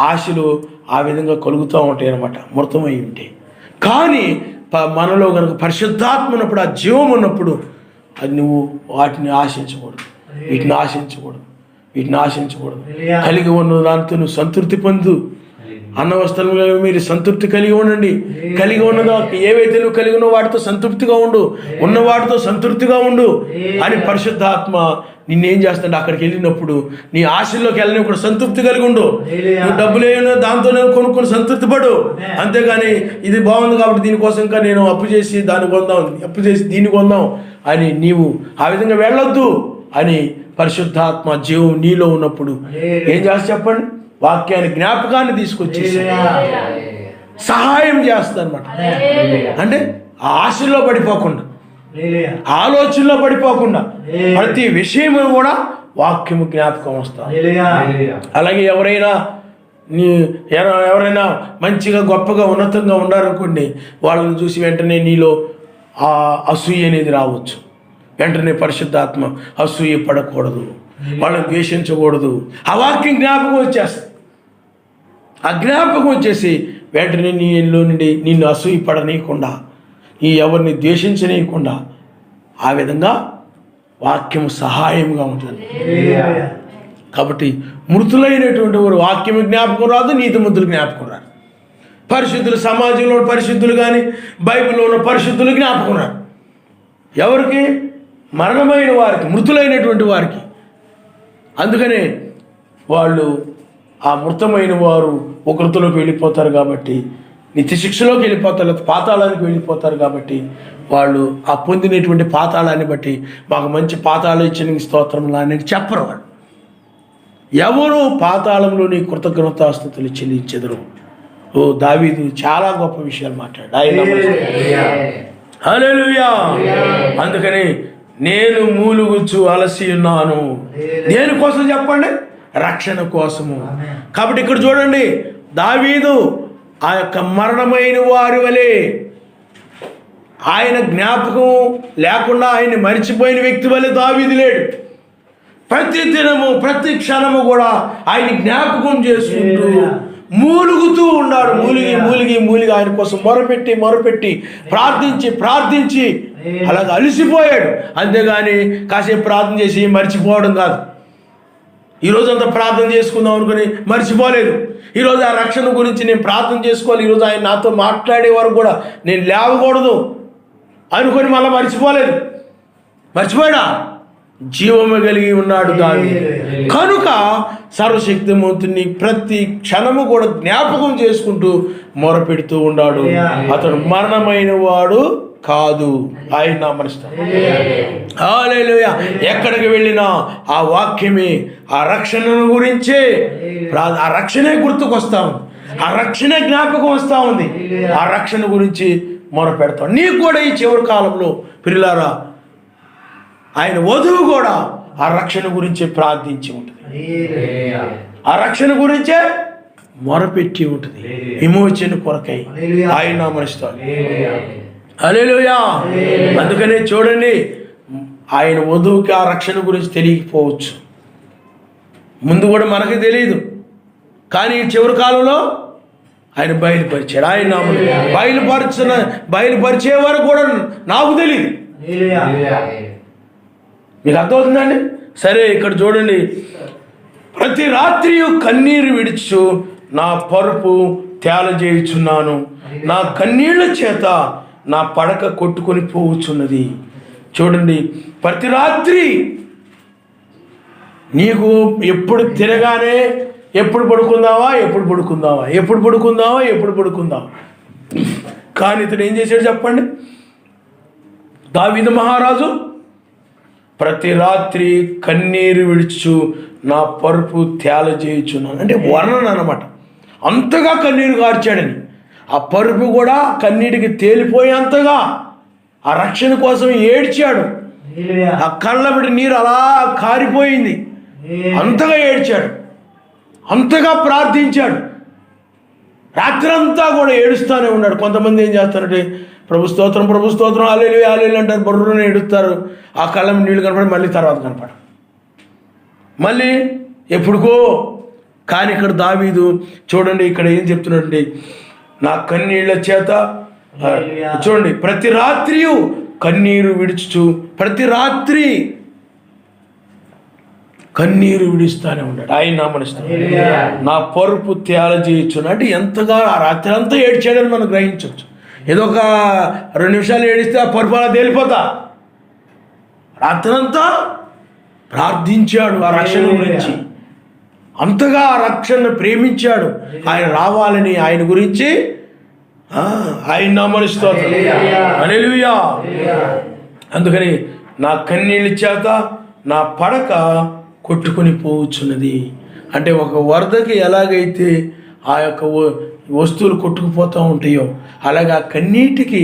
ఆశలు ఆ విధంగా కలుగుతూ ఉంటాయి అన్నమాట, మృతమై ఉంటే. కానీ మనలో కనుక పరిశుద్ధాత్మ ఉన్నప్పుడు, ఆ జీవం ఉన్నప్పుడు, అది నువ్వు వాటిని ఆశించకూడదు, వీటిని ఆశించకూడదు. కలిగి ఉన్న దాంతో నువ్వు సంతృప్తి పొందు. అన్న వస్త్రంలో మీరు సంతృప్తి కలిగి ఉండండి. కలిగి ఉన్నదో ఏవైతే నువ్వు కలిగి ఉన్నావు వాటితో సంతృప్తిగా ఉండు, ఉన్న వాటితో సంతృప్తిగా ఉండు అని పరిశుద్ధాత్మ నిన్నేం చేస్తాడు, అక్కడికి వెళ్ళినప్పుడు నీ ఆశల్లోకి వెళ్ళినప్పుడు సంతృప్తి కలిగి ఉండు. నువ్వు డబ్బులు ఏమైనా దాంతో కొనుక్కొని సంతృప్తి పడు, అంతేగాని ఇది బాగుంది కాబట్టి దీనికోసం ఇంకా నేను అప్పు చేసి దీన్ని కొందాం అని నీవు ఆ విధంగా వెళ్ళొద్దు అని పరిశుద్ధాత్మ జీవం నీలో ఉన్నప్పుడు ఏం చేస్తా చెప్పండి, వాక్యాన్ని జ్ఞాపకాన్ని తీసుకొచ్చేసి సహాయం చేస్తుంది అనమాట. అంటే ఆశల్లో పడిపోకుండా, ఆలోచనలో పడిపోకుండా ప్రతి విషయం కూడా వాక్యము జ్ఞాపకం వస్తాం. అలాగే ఎవరైనా మంచిగా గొప్పగా ఉన్నతంగా ఉండాలనుకోండి, వాళ్ళని చూసి వెంటనే నీలో ఆ అసూయ అనేది రావచ్చు. వెంటనే పరిశుద్ధాత్మ అసూయ పడకూడదు, వాళ్ళని ద్వేషించకూడదు. ఆ వాక్యం జ్ఞాపకం వచ్చేస్తుంది. ఆ జ్ఞాపకం వచ్చేసి వెంటనే నీలో నుండి నిన్ను అసూయ పడనీయకుండా, ఎవరిని ద్వేషించనీయకుండా ఆ విధంగా వాక్యం సహాయంగా ఉంటుంది. కాబట్టి మృతులైనటువంటి వారు వాక్యం జ్ఞాపకం రాదు, నీతిమంతులు జ్ఞాపకం రాదు. పరిశుద్ధులు, సమాజంలో పరిశుద్ధులు కానీ బైబిల్లో ఉన్న పరిశుద్ధులు జ్ఞాపకం రాదు. ఎవరికి? మరణమైన వారికి, మృతులైనటువంటి వారికి. అందుకనే వాళ్ళు ఆ మృతమైన వారు ఉగ్రతలోకి వెళ్ళిపోతారు కాబట్టి, నిత్య శిక్షలోకి వెళ్ళిపోతారు, పాతాళానికి వెళ్ళిపోతారు కాబట్టి వాళ్ళు ఆ పొందినటువంటి పాతాళాన్ని బట్టి మాకు మంచి పాతాళం ఇచ్చిన స్తోత్రంలా అనేది చెప్పరు. వాళ్ళు ఎవరు పాతాళంలోని కృతజ్ఞతాస్తుతులు చెల్లించెదరు. దావీదు చాలా గొప్ప విషయాలు మాట్లాడు ఆయన. హల్లెలూయా. అందుకని నేను మూలుగుచ్చు అలసి ఉన్నాను. దేనికోసం చెప్పండి? రక్షణ కోసము. కాబట్టి ఇక్కడ చూడండి, దావీదు ఆ యొక్క మరణమైన వారి వలె, ఆయన జ్ఞాపకం లేకుండా ఆయన్ని మరిచిపోయిన వ్యక్తి వలె దావీదు లేడు. ప్రతి దినము ప్రతి క్షణము కూడా ఆయన జ్ఞాపకం చేసుకుంటూ మూలుగుతూ ఉన్నాడు. మూలిగి ఆయన కోసం మొరపెట్టి ప్రార్థించి అలాగే అలసిపోయాడు. అంతేగాని కాసేపు ప్రార్థన చేసి మర్చిపోవడం కాదు. ఈరోజంతా ప్రార్థన చేసుకుందాం అనుకుని మర్చిపోలేదు. ఈరోజు ఆ రక్షణ గురించి నేను ప్రార్థన చేసుకోవాలి, ఈరోజు ఆయన నాతో మాట్లాడే వరకు కూడా నేను లేవకూడదు అనుకొని మళ్ళీ మర్చిపోయాడా? జీవము కలిగి ఉన్నాడు దావీదు. కనుక సర్వశక్తిమంతుని ప్రతి క్షణము కూడా జ్ఞాపకం చేసుకుంటూ మొరపెడుతూ ఉన్నాడు. అతడు మరణమైన వాడు కాదు, ఆయన నామరిస్తాడు. హల్లెలూయా. ఎక్కడికి వెళ్ళినా ఆ వాక్యమే, ఆ రక్షణను గురించే, ఆ రక్షణే గుర్తుకొస్తా ఉంది, ఆ రక్షణ జ్ఞాపకం వస్తూ ఉంది. ఆ రక్షణ గురించి మొరపెడతాం. నీకు కూడా ఈ చివరి కాలంలో ప్రియులారా, ఆయన వధువు కూడా ఆ రక్షణ గురించే ప్రార్థించి ఉంటుంది, ఆ రక్షణ గురించే మొరపెట్టి ఉంటుంది. విమోచన కొరకై ఆయన నామరిస్తాడు. హల్లెలూయా. అందుకనే చూడండి, ఆయన వధువుకి ఆ రక్షణ గురించి తెలియకపోవచ్చు, ముందు కూడా మనకి తెలియదు. కానీ చివరి కాలంలో ఆయన బయలుపరిచాడు. ఆయన నామం బయలుపరిచే వరకు కూడా నాకు తెలియదు. మీకు అర్థమవుతుందండి? సరే, ఇక్కడ చూడండి, ప్రతి రాత్రి కన్నీరు విడుచు నా పరుపు తేలజేయుచున్నాను, నా కన్నీళ్ల చేత నా పడక కొట్టుకొని పోవచ్చున్నది. చూడండి, ప్రతి రాత్రి నీకు ఎప్పుడు తిరగానే ఎప్పుడు పడుకుందావా. కానీ ఇతడు ఏం చేశాడు చెప్పండి? దావీదు మహారాజు ప్రతి రాత్రి కన్నీరు విడుచు నా పరుపు తేలజేయుచున్నాను అంటే వర్ణన అన్నమాట. అంతగా కన్నీరు కార్చాడని, ఆ పరుపు కూడా కన్నీటికి తేలిపోయేంతగా ఆ రక్షణ కోసం ఏడ్చాడు. ఆ కళ్ళబడి నీరు అలా కారిపోయింది. అంతగా ఏడ్చాడు, అంతగా ప్రార్థించాడు. రాత్రంతా కూడా ఏడుస్తూనే ఉన్నాడు. కొంతమంది ఏం చేస్తారంటే ప్రభు స్తోత్రం హల్లెలూయా హల్లెలూయా అంటారు, బొర్రునే ఏడుస్తారు. ఆ కళ్ళం నీళ్లు కనపడి మళ్ళీ తర్వాత కనపడ, మళ్ళీ ఎప్పుడుకో. కానీ ఇక్కడ దావీదు చూడండి, ఇక్కడ ఏం చెప్తున్నాడండి, నా కన్నీళ్ల చేత చూడండి ప్రతి రాత్రి కన్నీరు విడుచుచు, ప్రతి రాత్రి కన్నీరు విడుస్తానే ఉన్నాడు. ఆయన నామనిస్తాడు, నా పరుపు తేల చేయొచ్చు అంటే ఎంతగా ఆ రాత్రి అంతా ఏడ్చాడని మనం గ్రహించవచ్చు. ఏదో ఒక 2 నిమిషాలు ఏడిస్తే ఆ పరుపు అలా తేలిపోతా. రాత్రంతా ప్రార్థించాడు ఆ రక్షణ గురించి, అంతగా ఆ రక్షణను ప్రేమించాడు. ఆయన రావాలని, ఆయన గురించి ఆయన నామనిస్తాడు. హల్లెలూయా. అందుకని నా కన్నీళ్ళ చేత నా పడక కొట్టుకొని పోవచ్చున్నది. అంటే ఒక వరదకి ఎలాగైతే ఆ యొక్క వస్తువులు కొట్టుకుపోతూ ఉంటాయో అలాగే ఆ కన్నీటికి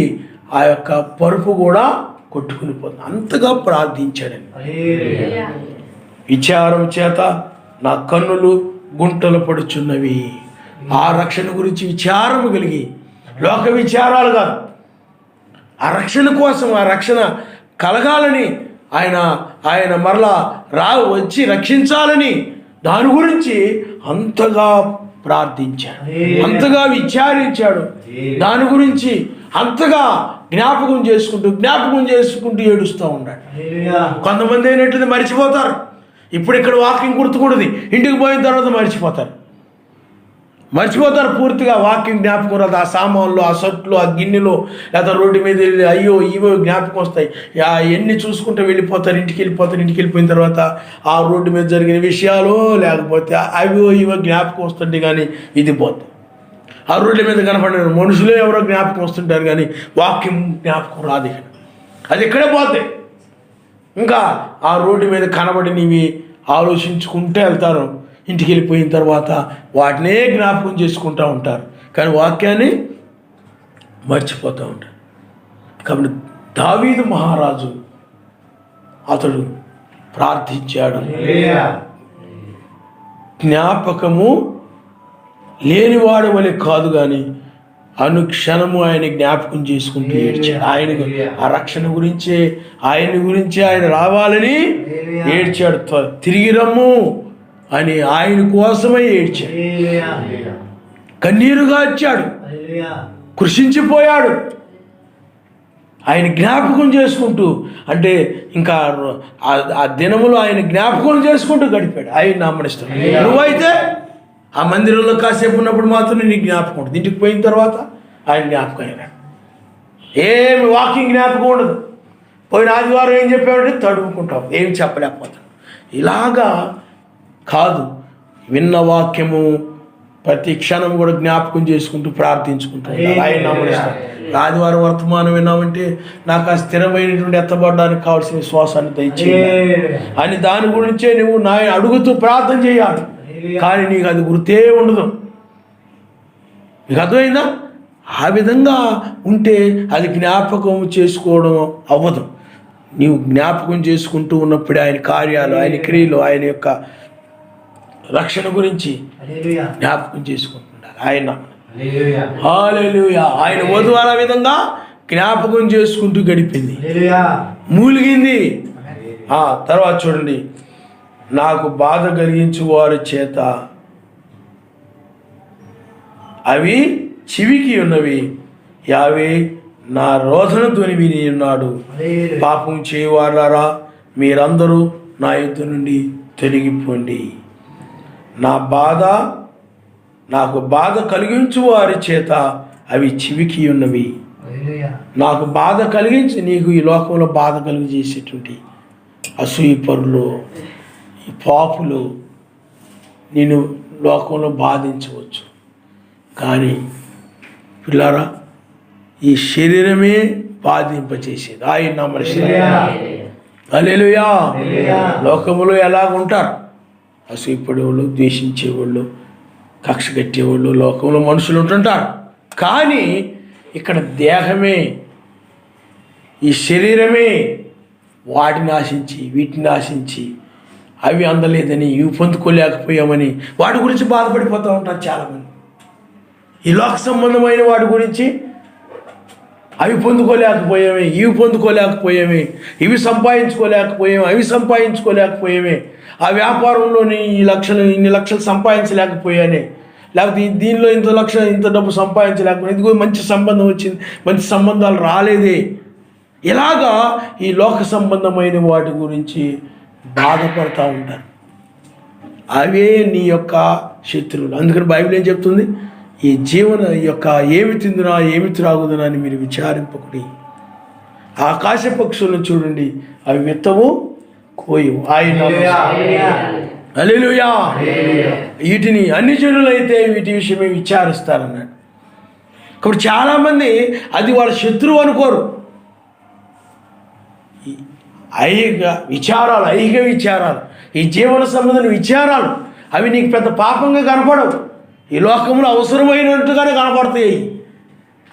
ఆ యొక్క పరుపు కూడా కొట్టుకుని పోతుంది. అంతగా ప్రార్థించాడని. విచారం చేత నా కన్నులు గుంటలు పడుచున్నవి. ఆ రక్షణ గురించి విచారము కలిగి, లోక విచారాలు కాదు, ఆ రక్షణ కోసం, ఆ రక్షణ కలగాలని, ఆయన మరలా వచ్చి రక్షించాలని దాని గురించి అంతగా ప్రార్థించాడు, అంతగా విచారించాడు. దాని గురించి అంతగా జ్ఞాపకం చేసుకుంటూ ఏడుస్తూ ఉన్నాడు. కొంతమంది అయినట్టు మర్చిపోతారు. ఇప్పుడు ఇక్కడ వాకింగ్ గుర్తుకూడదు, ఇంటికి పోయిన తర్వాత మర్చిపోతారు పూర్తిగా. వాకింగ్ జ్ఞాపకం రాదు. ఆ సామాన్లు, ఆ సట్లు, ఆ గిన్నెలు, లేదా రోడ్డు మీద వెళ్ళి అయ్యో ఇవో జ్ఞాపకం వస్తాయి. ఎన్ని చూసుకుంటూ వెళ్ళిపోతారు. ఇంటికి వెళ్ళిపోయిన తర్వాత ఆ రోడ్డు మీద జరిగిన విషయాలు లేకపోతే అవో ఇవో జ్ఞాపకం వస్తుంటే కానీ ఇది పోతుంది. ఆ రోడ్ల మీద కనపడిన మనుషులే ఎవరో జ్ఞాపకం వస్తుంటారు కానీ వాక్యం జ్ఞాపకం రాదు. అది ఇక్కడే పోతాయి. ఇంకా ఆ రోడ్డు మీద కనబడినవి ఆలోచించుకుంటూ వెళ్తారు. ఇంటికి వెళ్ళిపోయిన తర్వాత వాటినే జ్ఞాపకం చేసుకుంటూ ఉంటారు, కానీ వాక్యాన్ని మర్చిపోతూ ఉంటారు. కాబట్టి దావీదు మహారాజు అతడు ప్రార్థించాడు. జ్ఞాపకము లేనివాడు వలె కాదు కానీ అనుక్షణము ఆయన జ్ఞాపకం చేసుకుంటూ ఏడ్చాడు. ఆ రక్షణ గురించే, ఆయన రావాలని ఏడ్చాడు. తిరిగి రమ్ము అని ఆయన కోసమై ఏడ్చాడు, కన్నీరుగా వచ్చాడు, కృషించిపోయాడు. ఆయన జ్ఞాపకం చేసుకుంటూ, అంటే ఇంకా ఆ దినములు ఆయన జ్ఞాపకం చేసుకుంటూ గడిపాడు. ఆయన నామనిస్తాడు. నువ్వైతే ఆ మందిరంలో కాసేపు ఉన్నప్పుడు మాత్రం నీ జ్ఞాపకం ఉంటుంది. ఇంటికి పోయిన తర్వాత ఆయన జ్ఞాపకం అయినాడు. ఏమి వాకింగ్ జ్ఞాపకం ఉండదు. పోయిన ఆదివారం ఏం చెప్పామంటే తడుముకుంటాం, ఏం చెప్పలేకపోతాం. ఇలాగా కాదు, విన్న వాక్యము ప్రతి క్షణం కూడా జ్ఞాపకం చేసుకుంటూ ప్రార్థించుకుంటాం. ఆయన నామనిస్తాడు. ఆదివారం వర్తమానం విన్నామంటే నాకు ఆ స్థిరమైనటువంటి ఎత్తబడడానికి కావాల్సిన విశ్వాసాన్ని దయచేయాలి అని దాని గురించే నువ్వు అడుగుతూ ప్రార్థన చేయాలి. కానీ నీకు అది గుర్తే ఉండదు. మీకు అర్థమైందా? ఆ విధంగా ఉంటే అది జ్ఞాపకం చేసుకోవడం అవ్వదు. నీవు జ్ఞాపకం చేసుకుంటూ ఉన్నప్పుడు ఆయన కార్యాలు, ఆయన క్రియలు, ఆయన యొక్క రక్షణ గురించి జ్ఞాపకం చేసుకుంటున్నారు. ఆయన హల్లెలూయా. ఆయన వధువు ఆ విధంగా జ్ఞాపకం చేసుకుంటూ గడిపింది, మూలిగింది. తర్వాత చూడండి, నాకు బాధ కలిగించు వారి చేత అవి చెవికి ఉన్నవి, యావే నా రోదన ధ్వని విని ఉన్నాడు. పాపం చేయవారారా మీరందరూ నా యుద్ధ నుండి తొలగిపోండి. నాకు బాధ కలిగించు వారి చేత అవి చెవికి ఉన్నవి. నాకు బాధ కలిగించి, నీకు ఈ లోకంలో బాధ కలిగజేసేటువంటి అసూయపరులు, ఈ పాపులు నేను లోకంలో బాధించవచ్చు. కానీ పిల్లారా, ఈ శరీరమే బాధింపచేసేది. ఆయన నామనిస్తాడు. హల్లెలూయా. లోకములో ఎలాగుంటారు? అసూయపడేవాళ్ళు, ద్వేషించేవాళ్ళు, కక్ష కట్టేవాళ్ళు లోకంలో మనుషులు ఉంటుంటారు. కానీ ఇక్కడ దేహమే, ఈ శరీరమే వాటిని ఆశించి, వీటిని ఆశించి, అవి అందలేదని, ఇవి పొందుకోలేకపోయామని వాటి గురించి బాధపడిపోతూ ఉంటారు చాలామంది. ఈ లోక సంబంధమైన వాటి గురించి అవి పొందుకోలేకపోయామే, ఇవి పొందుకోలేకపోయామే, ఇవి సంపాదించుకోలేకపోయామే, అవి సంపాదించుకోలేకపోయామే, ఆ వ్యాపారంలోని ఇన్ని లక్షలు సంపాదించలేకపోయానే, లేకపోతే దీనిలో ఇంత డబ్బు సంపాదించలేకపోయినా, ఇదిగో మంచి సంబంధం వచ్చింది, మంచి సంబంధాలు రాలేదే. ఇలాగా ఈ లోక సంబంధమైన వాటి గురించి బాధపడుతూ ఉంటారు. అవే నీ యొక్క శత్రువులు. అందుకని బైబిల్ ఏం చెప్తుంది? ఈ జీవన యొక్క ఏమి తిందునా ఏమి త్రాగుదునా అని మీరు విచారింపకుడి. ఆకాశ పక్షులను చూడండి, అవి విత్తవు కోయవు, ఆయన హల్లెలూయా. వీటిని అన్ని జనులైతే వీటి విషయమే విచారిస్తారన్నాడు. కాబట్టి చాలామంది అది వాళ్ళ శత్రువు అనుకోరు. ఐహిక విచారాలు, ఈ జీవన సంబంధమైన విచారాలు అవి నీకు పెద్ద పాపంగా కనపడవు, ఈ లోకంలో అవసరమైనట్టుగానే కనపడతాయి.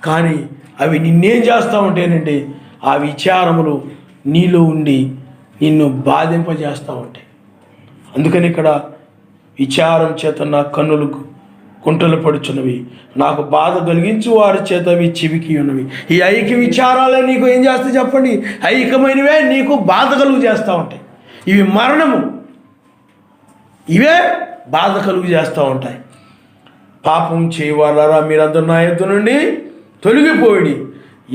కానీ అవి నిన్నేం చేస్తూ ఉంటాయంటే ఆ విచారములు నీలో ఉండి నిన్ను బాధింపజేస్తూ ఉంటాయి. అందుకని ఇక్కడ విచారం చేత నా కన్నులు కుంటలు పడుచున్నవి, నాకు బాధ కలిగించు వారి చేత అవి చివికి ఉన్నవి. ఈ ఐహిక విచారాలే నీకు ఏం చేస్తాయి చెప్పండి? ఐహికమైనవే నీకు బాధ కలుగు చేస్తూ ఉంటాయి. ఇవి మరణము, ఇవే బాధ కలుగు చేస్తూ ఉంటాయి. పాపం చేయవాలారా మీరందరూ నా యొద్ద నుండి తొలగిపోయి,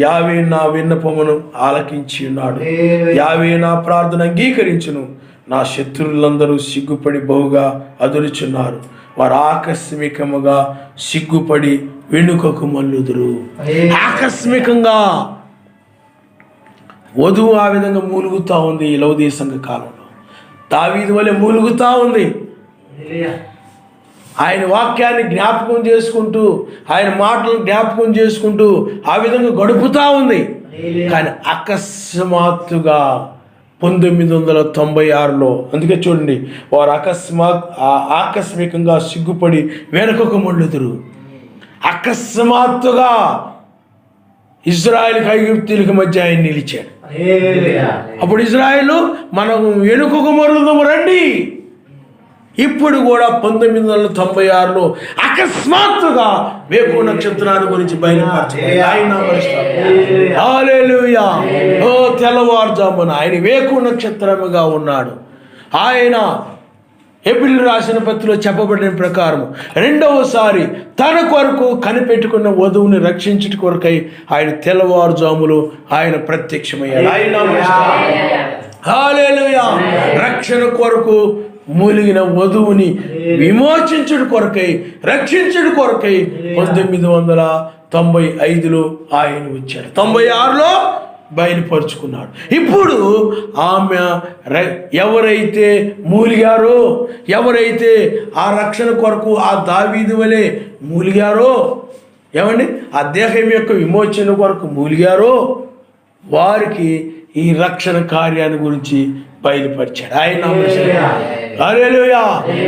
యావే నా విన్నపమును ఆలకించి ఉన్నాడు, యావే నా ప్రార్థన అంగీకరించును. నా శత్రువులందరూ సిగ్గుపడి బహుగా అదురుచున్నారు, వారు ఆకస్మికముగా సిగ్గుపడి వెనుకకు మల్లుదురు. ఆకస్మికంగా వధువు ఆ విధంగా మూలుగుతూ ఉంది ఈ లౌదీయ సంఘ కాలంలో. దావీదు వలె మూలుగుతూ ఉంది. ఆయన వాక్యాన్ని జ్ఞాపకం చేసుకుంటూ, ఆయన మాటలు జ్ఞాపకం చేసుకుంటూ ఆ విధంగా గడుపుతూ ఉంది. కానీ అకస్మాత్తుగా 1996లో, అందుకే చూడండి, వారు ఆకస్మికంగా సిగ్గుపడి వెనుకకు మళ్ళుదురు. అకస్మాత్తుగా ఇజ్రాయెల్ ఐగుప్తీయులకు మధ్య ఆయన నిలిచాడు. అప్పుడు ఇజ్రాయెల్ మనం వెనుకకు మరులుదాము రండి. ఇప్పుడు కూడా 1996లో అకస్మాత్తుగా వేకు నక్షత్రాన్ని గురించి బయలుపరచాడు. ఆయన హల్లెలూయా. ఓ తెల్లవారుజామున ఆయన వేకు నక్షత్రముగా ఉన్నాడు. ఆయన హెబ్రీయులకు రాసిన పత్రికలో చెప్పబడిన ప్రకారం రెండవసారి తన కొరకు కనిపెట్టుకున్న వధువుని రక్షించుట కొరకై ఆయన తెల్లవారుజాములో ఆయన ప్రత్యక్షమయ్యాడు. ఆయన హల్లెలూయా. రక్షణ కొరకు మూలిగిన వధువుని విమోచించుడు కొరకై, రక్షించుడు కొరకై 1995లో ఆయన వచ్చాడు. 96లో బయలుపరుచుకున్నాడు. ఇప్పుడు ఆమె ఎవరైతే మూలిగారో, ఎవరైతే ఆ రక్షణ కొరకు ఆ దావీదు వలె మూలిగారో, ఏమండి ఆ దేహం యొక్క విమోచన కొరకు మూలిగారో, వారికి ఈ రక్షణ కార్యాన్ని గురించి బయలుపరిచాడు. ఆయన హల్లెలూయా.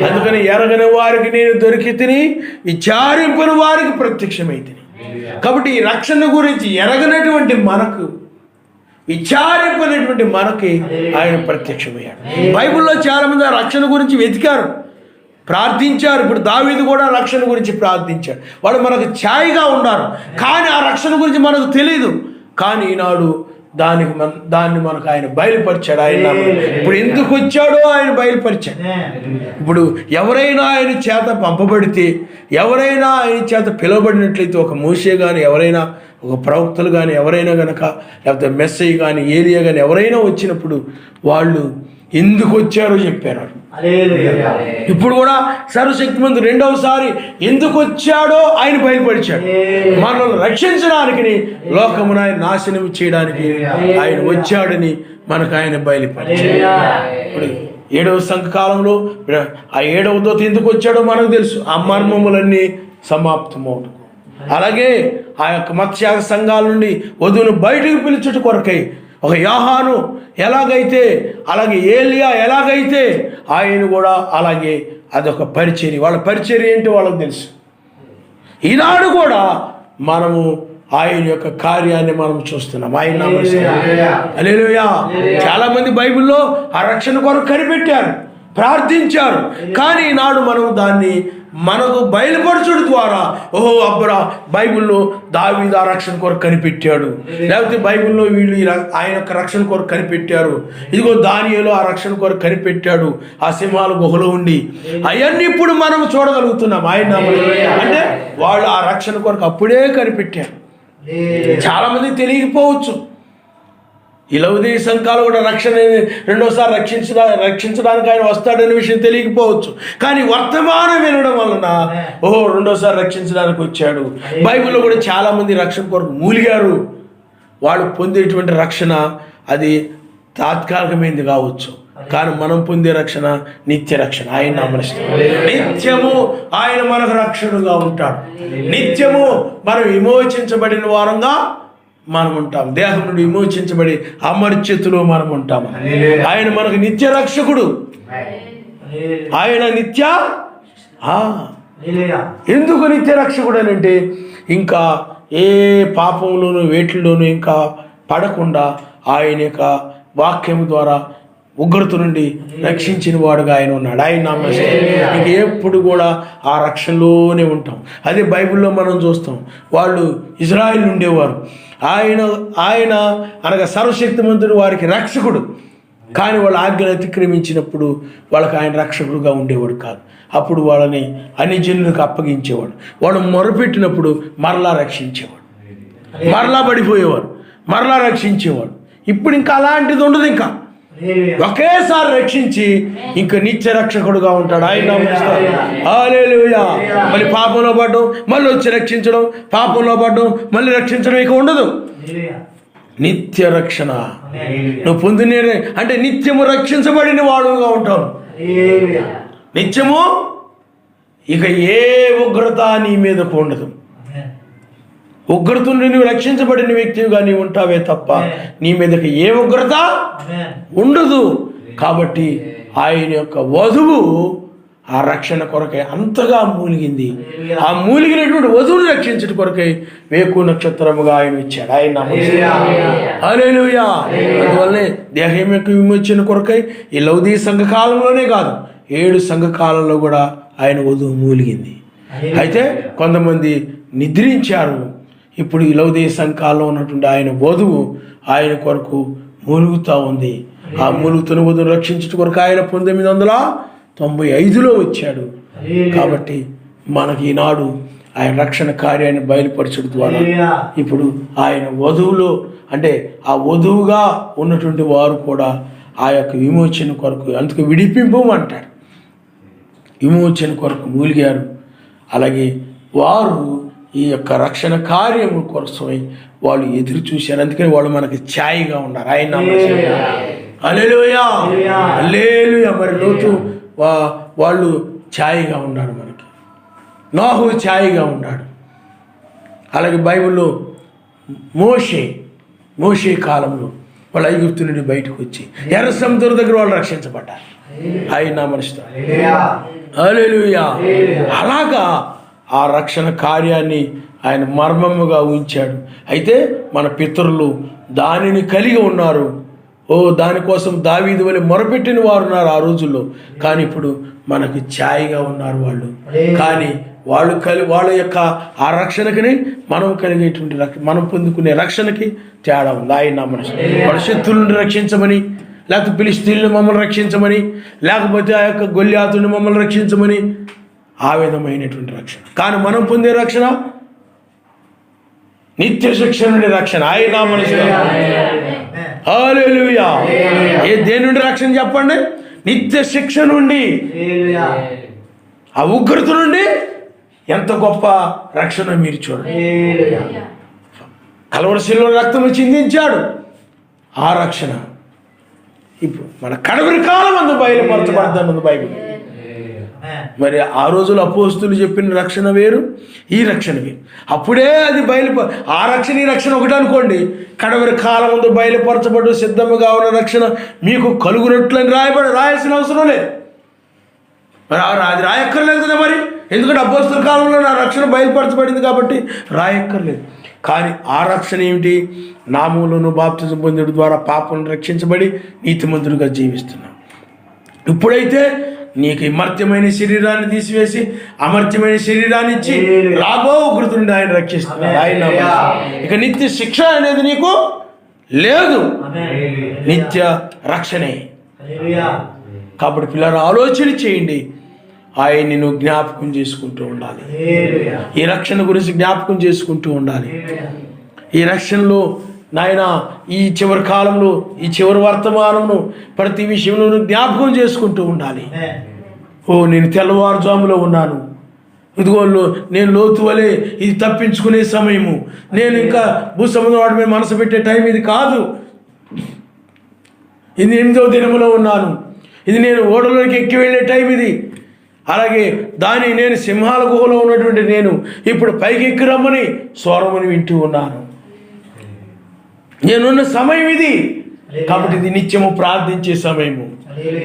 అందుకని ఎరగని వారికి నేను దొరికి తిని, విచారింపని వారికి ప్రత్యక్షమైతిని. కాబట్టి ఈ రక్షణ గురించి ఎరగనటువంటి మనకు, విచారింపనటువంటి మనకి ఆయన ప్రత్యక్షమయ్యాడు. బైబిల్లో చాలా మంది ఆ రక్షణ గురించి వెతికారు, ప్రార్థించారు. ఇప్పుడు దావీదు కూడా రక్షణ గురించి ప్రార్థించాడు. వాడు మనకు ఛాయిగా ఉన్నారు, కానీ ఆ రక్షణ గురించి మనకు తెలియదు. కానీ ఈనాడు దాన్ని మనకు ఆయన బయలుపరిచాడు. ఆయన ఇప్పుడు ఎందుకు వచ్చాడో ఆయన బయలుపరిచాడు. ఇప్పుడు ఎవరైనా ఆయన చేత పంపబడితే, ఎవరైనా ఆయన చేత పిలువబడినట్లయితే, ఒక మోషే కానీ, ఎవరైనా ఒక ప్రవక్తలు కానీ, ఎవరైనా గనక, లేకపోతే మెస్సయ్య కానీ, ఏలియా కానీ ఎవరైనా వచ్చినప్పుడు వాళ్ళు ఎందుకు వచ్చారో చెప్పారు. ఇప్పుడు కూడా సర్వశక్తిమంతు రెండవసారి ఎందుకు వచ్చాడో ఆయన బయలుపరిచాడు. మనల్ని రక్షించడానికి, లోకమును ఆయన నాశనం చేయడానికి ఆయన వచ్చాడని మనకు ఆయన బయలుపరిచాడు. ఇప్పుడు 7వ సంఘకాలంలో ఆ 7వ దూత ఎందుకు వచ్చాడో మనకు తెలుసు, ఆ మర్మములన్నీ సమాప్తమవుతాయి. అలాగే ఆ యొక్క మత్స్యాగ సంఘాల నుండి వధువును బయటకు పిలుచుట కొరకై ఒక యోహాను ఎలాగైతే, అలాగే ఏలియా ఎలాగైతే, ఆయన కూడా అలాగే అదొక పరిచర్య. వాళ్ళ పరిచర్య ఏంటి వాళ్ళకి తెలుసు. ఈనాడు కూడా మనము ఆయన యొక్క కార్యాన్ని మనం చూస్తున్నాం. ఆయన హల్లెలూయా. చాలా మంది బైబిల్లో ఆ రక్షణ కొరకు కనిపెట్టారు, ప్రార్థించారు. కానీ ఈనాడు మనం దాన్ని మనకు బయలుపరచుడు ద్వారా ఓహో అబ్బరా బైబిల్లో దావీదు ఆ రక్షణ కొరకు కనిపెట్టాడు, లేకపోతే బైబిల్లో వీళ్ళు ఆయన యొక్క రక్షణ కొరకు కనిపెట్టారు, ఇదిగో దానియేలు ఆ రక్షణ కొరకు కనిపెట్టాడు ఆ సింహాల గుహలో ఉండి, అవన్నీ ఇప్పుడు మనం చూడగలుగుతున్నాం ఆయన అంటే వాళ్ళు ఆ రక్షణ కొరకు అప్పుడే కనిపెట్టారు. చాలా మంది తెలియకపోవచ్చు ఈ లౌదీయ సంఘాలు కూడా రక్షణ రెండోసారి రక్షించడానికి ఆయన వస్తాడనే విషయం తెలియకపోవచ్చు, కానీ వర్తమానం వినడం వలన ఓహో రెండోసారి రక్షించడానికి వచ్చాడు. బైబిల్లో కూడా చాలా మంది రక్షణ కొరకు మూలిగారు. వాళ్ళు పొందేటువంటి రక్షణ అది తాత్కాలికమైనది కావచ్చు, కానీ మనం పొందే రక్షణ నిత్య రక్షణ. ఆయన నమ్మనిస్తాం, నిత్యము ఆయన మనకు రక్షణగా ఉంటాడు, నిత్యము మనం విమోచించబడిన వారంగా మనం ఉంటాం, దేహం నుండి విమోచించబడి అమర్త్యతలో మనం ఉంటాము. ఆయన మనకు నిత్య రక్షకుడు, ఆయన నిత్య ఎందుకు నిత్య రక్షకుడు అని అంటే ఇంకా ఏ పాపంలోనూ వేటిల్లోనూ ఇంకా పడకుండా ఆయన యొక్క వాక్యం ద్వారా ఉగ్రత నుండి రక్షించిన వాడుగా ఆయన ఉన్నాడు. ఆయన నమ్మేస్తే ఇంక ఎప్పుడు కూడా ఆ రక్షణలోనే ఉంటాం. అదే బైబిల్లో మనం చూస్తాం, వాళ్ళు ఇజ్రాయిల్ ఉండేవారు, ఆయన అనగా సర్వశక్తిమంతుడు వారికి రక్షకుడు, కానీ వాళ్ళ ఆజ్ఞలు అతిక్రమించినప్పుడు వాళ్ళకి ఆయన రక్షకుడుగా ఉండేవాడు కాదు. అప్పుడు వాళ్ళని అన్ని జనులకు అప్పగించేవాడు, వాళ్ళు మొరపెట్టినప్పుడు మరలా రక్షించేవాడు, మరలా పడిపోయేవారు, మరలా రక్షించేవాడు. ఇప్పుడు ఇంకా అలాంటిది ఉండదు, ఇంకా ఒకేసారి రక్షించి ఇంకా నిత్య రక్షకుడుగా ఉంటాడు. ఆయన హల్లెలూయా. మళ్ళీ పాపంలో పడడం, మళ్ళీ వచ్చి రక్షించడం, పాపంలో పడడం, మళ్ళీ రక్షించడం ఇక ఉండదు. నిత్య రక్షణ నువ్వు పొందిన అంటే నిత్యము రక్షించబడిన వాడుగా ఉంటావు. నిత్యము ఇక ఏ ఉగ్రత నీ మీదకు ఉండదు. ఉగ్రత నుండి నువ్వు రక్షించబడిన వ్యక్తిగా నీవు ఉంటావే తప్ప నీ మీదకి ఏ ఉగ్రత ఉండదు. కాబట్టి ఆయన యొక్క వధువు ఆ రక్షణ కొరకై అంతగా మూలిగింది. ఆ మూలిగినటువంటి వధువుని రక్షించడం కొరకై వేకు నక్షత్రముగా ఆయన ఇచ్చాడు. ఆయన హల్లెలూయా. అందువల్లనే దేహం యొక్క విమోచన కొరకై ఈ లౌదీయ సంఘ కాలంలోనే కాదు 7 సంఘ కాలంలో కూడా ఆయన వధువు మూలిగింది. అయితే కొంతమంది నిద్రించారు. ఇప్పుడు ఈ లౌదీయ సంఘాల్లో ఉన్నటువంటి ఆయన వధువు ఆయన కొరకు మూలుగుతూ ఉంది. ఆ మూలుగుతున్న వధువును రక్షించడం కొరకు ఆయన 1995లో వచ్చాడు. కాబట్టి మనకి ఈనాడు ఆయన రక్షణ కార్యాన్ని బయలుపరచడం ద్వారా ఇప్పుడు ఆయన వధువులో అంటే ఆ వధువుగా ఉన్నటువంటి వారు కూడా ఆ యొక్క విమోచన కొరకు, అందుకు విడిపింపు అంటారు, విమోచన కొరకు మూలిగారు. అలాగే వారు ఈ యొక్క రక్షణ కార్యము కోసమై వాళ్ళు ఎదురు చూశారు. అందుకని వాళ్ళు మనకి ఛాయిగా ఉన్నారు. ఆయన హల్లెలూయా, హల్లెలూయా. మరి లోతు వాళ్ళు ఛాయిగా ఉన్నారు, మనకి నోహు ఛాయిగా ఉన్నాడు. అలాగే బైబిల్లో మోషే కాలంలో వాళ్ళు ఐగుప్తు నుండి బయటకు వచ్చి ఎర్ర సముద్రం దగ్గర వాళ్ళు రక్షించబడ్డారు. ఆయన మనిషితో హల్లెలూయా. అలాగా ఆ రక్షణ కార్యాన్ని ఆయన మర్మముగా ఉంచాడు. అయితే మన పితరులు దానిని కలిగి ఉన్నారు. దానికోసం దావీదు వలె మొరపెట్టిన వారు ఉన్నారు ఆ రోజుల్లో. కానీ ఇప్పుడు మనకు ఛాయిగా ఉన్నారు వాళ్ళు. కానీ వాళ్ళ యొక్క ఆ రక్షణకి మనం కలిగేటువంటి మనం పొందుకునే రక్షణకి తేడా ఉంది. ఆయన మనిషి వాళ్ళ శత్రువులను రక్షించమని, లేకపోతే ఫిలిష్తీయులను మమ్మల్ని రక్షించమని, లేకపోతే ఆ యొక్క గొల్యాతుని మమ్మల్ని రక్షించమని ఆ విధమైనటువంటి రక్షణ. కానీ మనం పొందే రక్షణ నిత్య శిక్ష నుండి రక్షణ. ఆయన మనిషి హల్లెలూయా. దేని నుండి రక్షణ చెప్పండి? నిత్య శిక్ష నుండి, ఆ ఉగ్రత నుండి. ఎంత గొప్ప రక్షణ మీరు చూడండి. కల్వరి శిలువలో రక్తము చిందించాడు, ఆ రక్షణ ఇప్పుడు మన కడవరి కాలం అందు బయలుపరచబడుతున్నది బైబిల్. మరి ఆ రోజులు అపోస్తులు చెప్పిన రక్షణ వేరు, ఈ రక్షణ వేరు. అప్పుడే అది ఆ రక్షణ ఈ రక్షణ ఒకటి అనుకోండి. కడవరి కాలం ముందు బయలుపరచబడు సిద్ధముగా ఉన్న రక్షణ మీకు కలుగునట్లని రాయాల్సిన అవసరం లేదు. మరి అది రాయక్కర్లేదు కదా మరి, ఎందుకంటే అపోస్తుల కాలంలో నా రక్షణ బయలుపరచబడింది కాబట్టి రాయక్కర్లేదు. కానీ ఆ రక్షణ ఏమిటి? నామములను బాప్తిజం పొందడం ద్వారా పాపలను రక్షించబడి నీతిమంతులుగా జీవిస్తున్నాం. ఇప్పుడైతే నీకు అమర్త్యమైన శరీరాన్ని తీసివేసి అమర్త్యమైన శరీరాన్ని ఇచ్చి రాబో ఉగ్రత నుండి ఆయన రక్షిస్తున్నాడు. ఆయన ఇక నిత్య శిక్ష అనేది నీకు లేదు, నిత్య రక్షణే. కాబట్టి పిల్లలు ఆలోచన చేయండి, ఆయన్ని నువ్వు జ్ఞాపకం చేసుకుంటూ ఉండాలి. ఈ రక్షణ గురించి జ్ఞాపకం చేసుకుంటూ ఉండాలి. ఈ రక్షణలో నాయన ఈ చివరి కాలంలో, ఈ చివరి వర్తమానంలో ప్రతి విషయంలో నువ్వు జ్ఞాపకం చేసుకుంటూ ఉండాలి. నేను తెల్లవారుజాములో ఉన్నాను, ఇదిగో నేను లోతు వలె ఇది తప్పించుకునే సమయము, నేను ఇంకా భూసముద్రం వాటి మీద మనసు పెట్టే టైం ఇది కాదు, ఇది 8వ దినములో ఉన్నాను, ఇది నేను ఓడలోకి ఎక్కి వెళ్ళే టైం ఇది. అలాగే నేను సింహాల గుహలో ఉన్నటువంటి నేను ఇప్పుడు పైకి ఎక్కి రమ్మని స్వరమని వింటూ ఉన్నాను. నేనున్న సమయం ఇది. కాబట్టి ఇది నిత్యము ప్రార్థించే సమయము.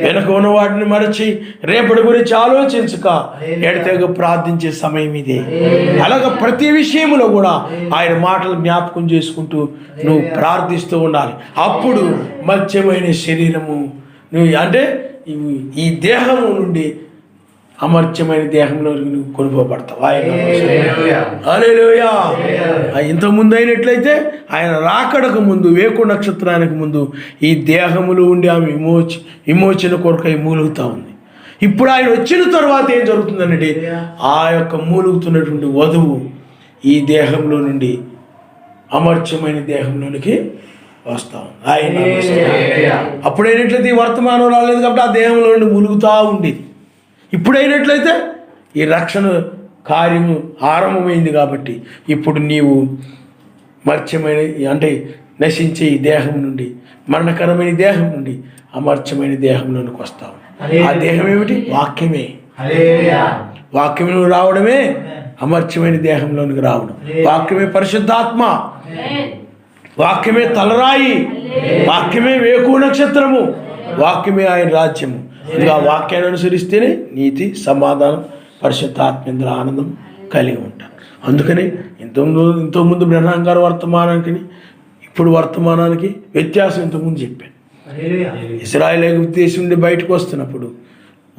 వెనక ఉన్న వాటిని మరచి రేపటి గురించి ఆలోచించక ఎడతెగ ప్రార్థించే సమయం ఇదే. అలాగే ప్రతి విషయంలో కూడా ఆయన మాటలు జ్ఞాపకం చేసుకుంటూ నువ్వు ప్రార్థిస్తూ ఉండాలి. అప్పుడు మత్స్యమైన శరీరము నువ్వు అంటే ఈ దేహము నుండి అమర్త్యమైన దేహంలో నువ్వు కొనుక్కోబడతావు. హల్లెలూయా. ఇంతకుముందు అయినట్లయితే ఆయన రాకడకు ముందు, వేకు నక్షత్రానికి ముందు ఈ దేహములో ఉండి ఆమె విమోచన కొరకై మూలుగుతూ ఉంది. ఇప్పుడు ఆయన వచ్చిన తర్వాత ఏం జరుగుతుందంటే ఆ యొక్క మూలుగుతున్నటువంటి వధువు ఈ దేహంలో నుండి అమర్త్యమైన దేహంలోనికి వస్తాం. ఆయన అప్పుడైనట్లయితే ఈ వర్తమానం రాలేదు కాబట్టి ఆ దేహంలో నుండి మూలుగుతూ ఉండేది. ఇప్పుడైనట్లయితే ఈ రక్షణ కార్యము ఆరంభమైంది కాబట్టి ఇప్పుడు నీవు మర్త్యమైన అంటే నశించే ఈ దేహం నుండి, మరణకరమైన దేహం నుండి అమర్త్యమైన దేహంలోనికి వస్తావు. ఆ దేహం ఏమిటి? వాక్యమే. వాక్యము రావడమే అమర్త్యమైన దేహంలోనికి రావడం. వాక్యమే పరిశుద్ధాత్మ, వాక్యమే తలరాయి, వాక్యమే వేకు నక్షత్రము, వాక్యమే ఆయన రాజ్యము. ఇది ఆ వాక్యాన్ని అనుసరిస్తేనే నీతి, సమాధానం, పరిశుద్ధాత్మేంద్ర ఆనందం కలిగి ఉంటాను. అందుకని ఇంతకుముందు బ్రహ్మాం గారు వర్తమానానికి ఇప్పుడు వర్తమానానికి వ్యత్యాసం ఇంతకుముందు చెప్పాను. ఇశ్రాయేల్ ఐగుప్తు దేశం నుండి బయటకు వస్తున్నప్పుడు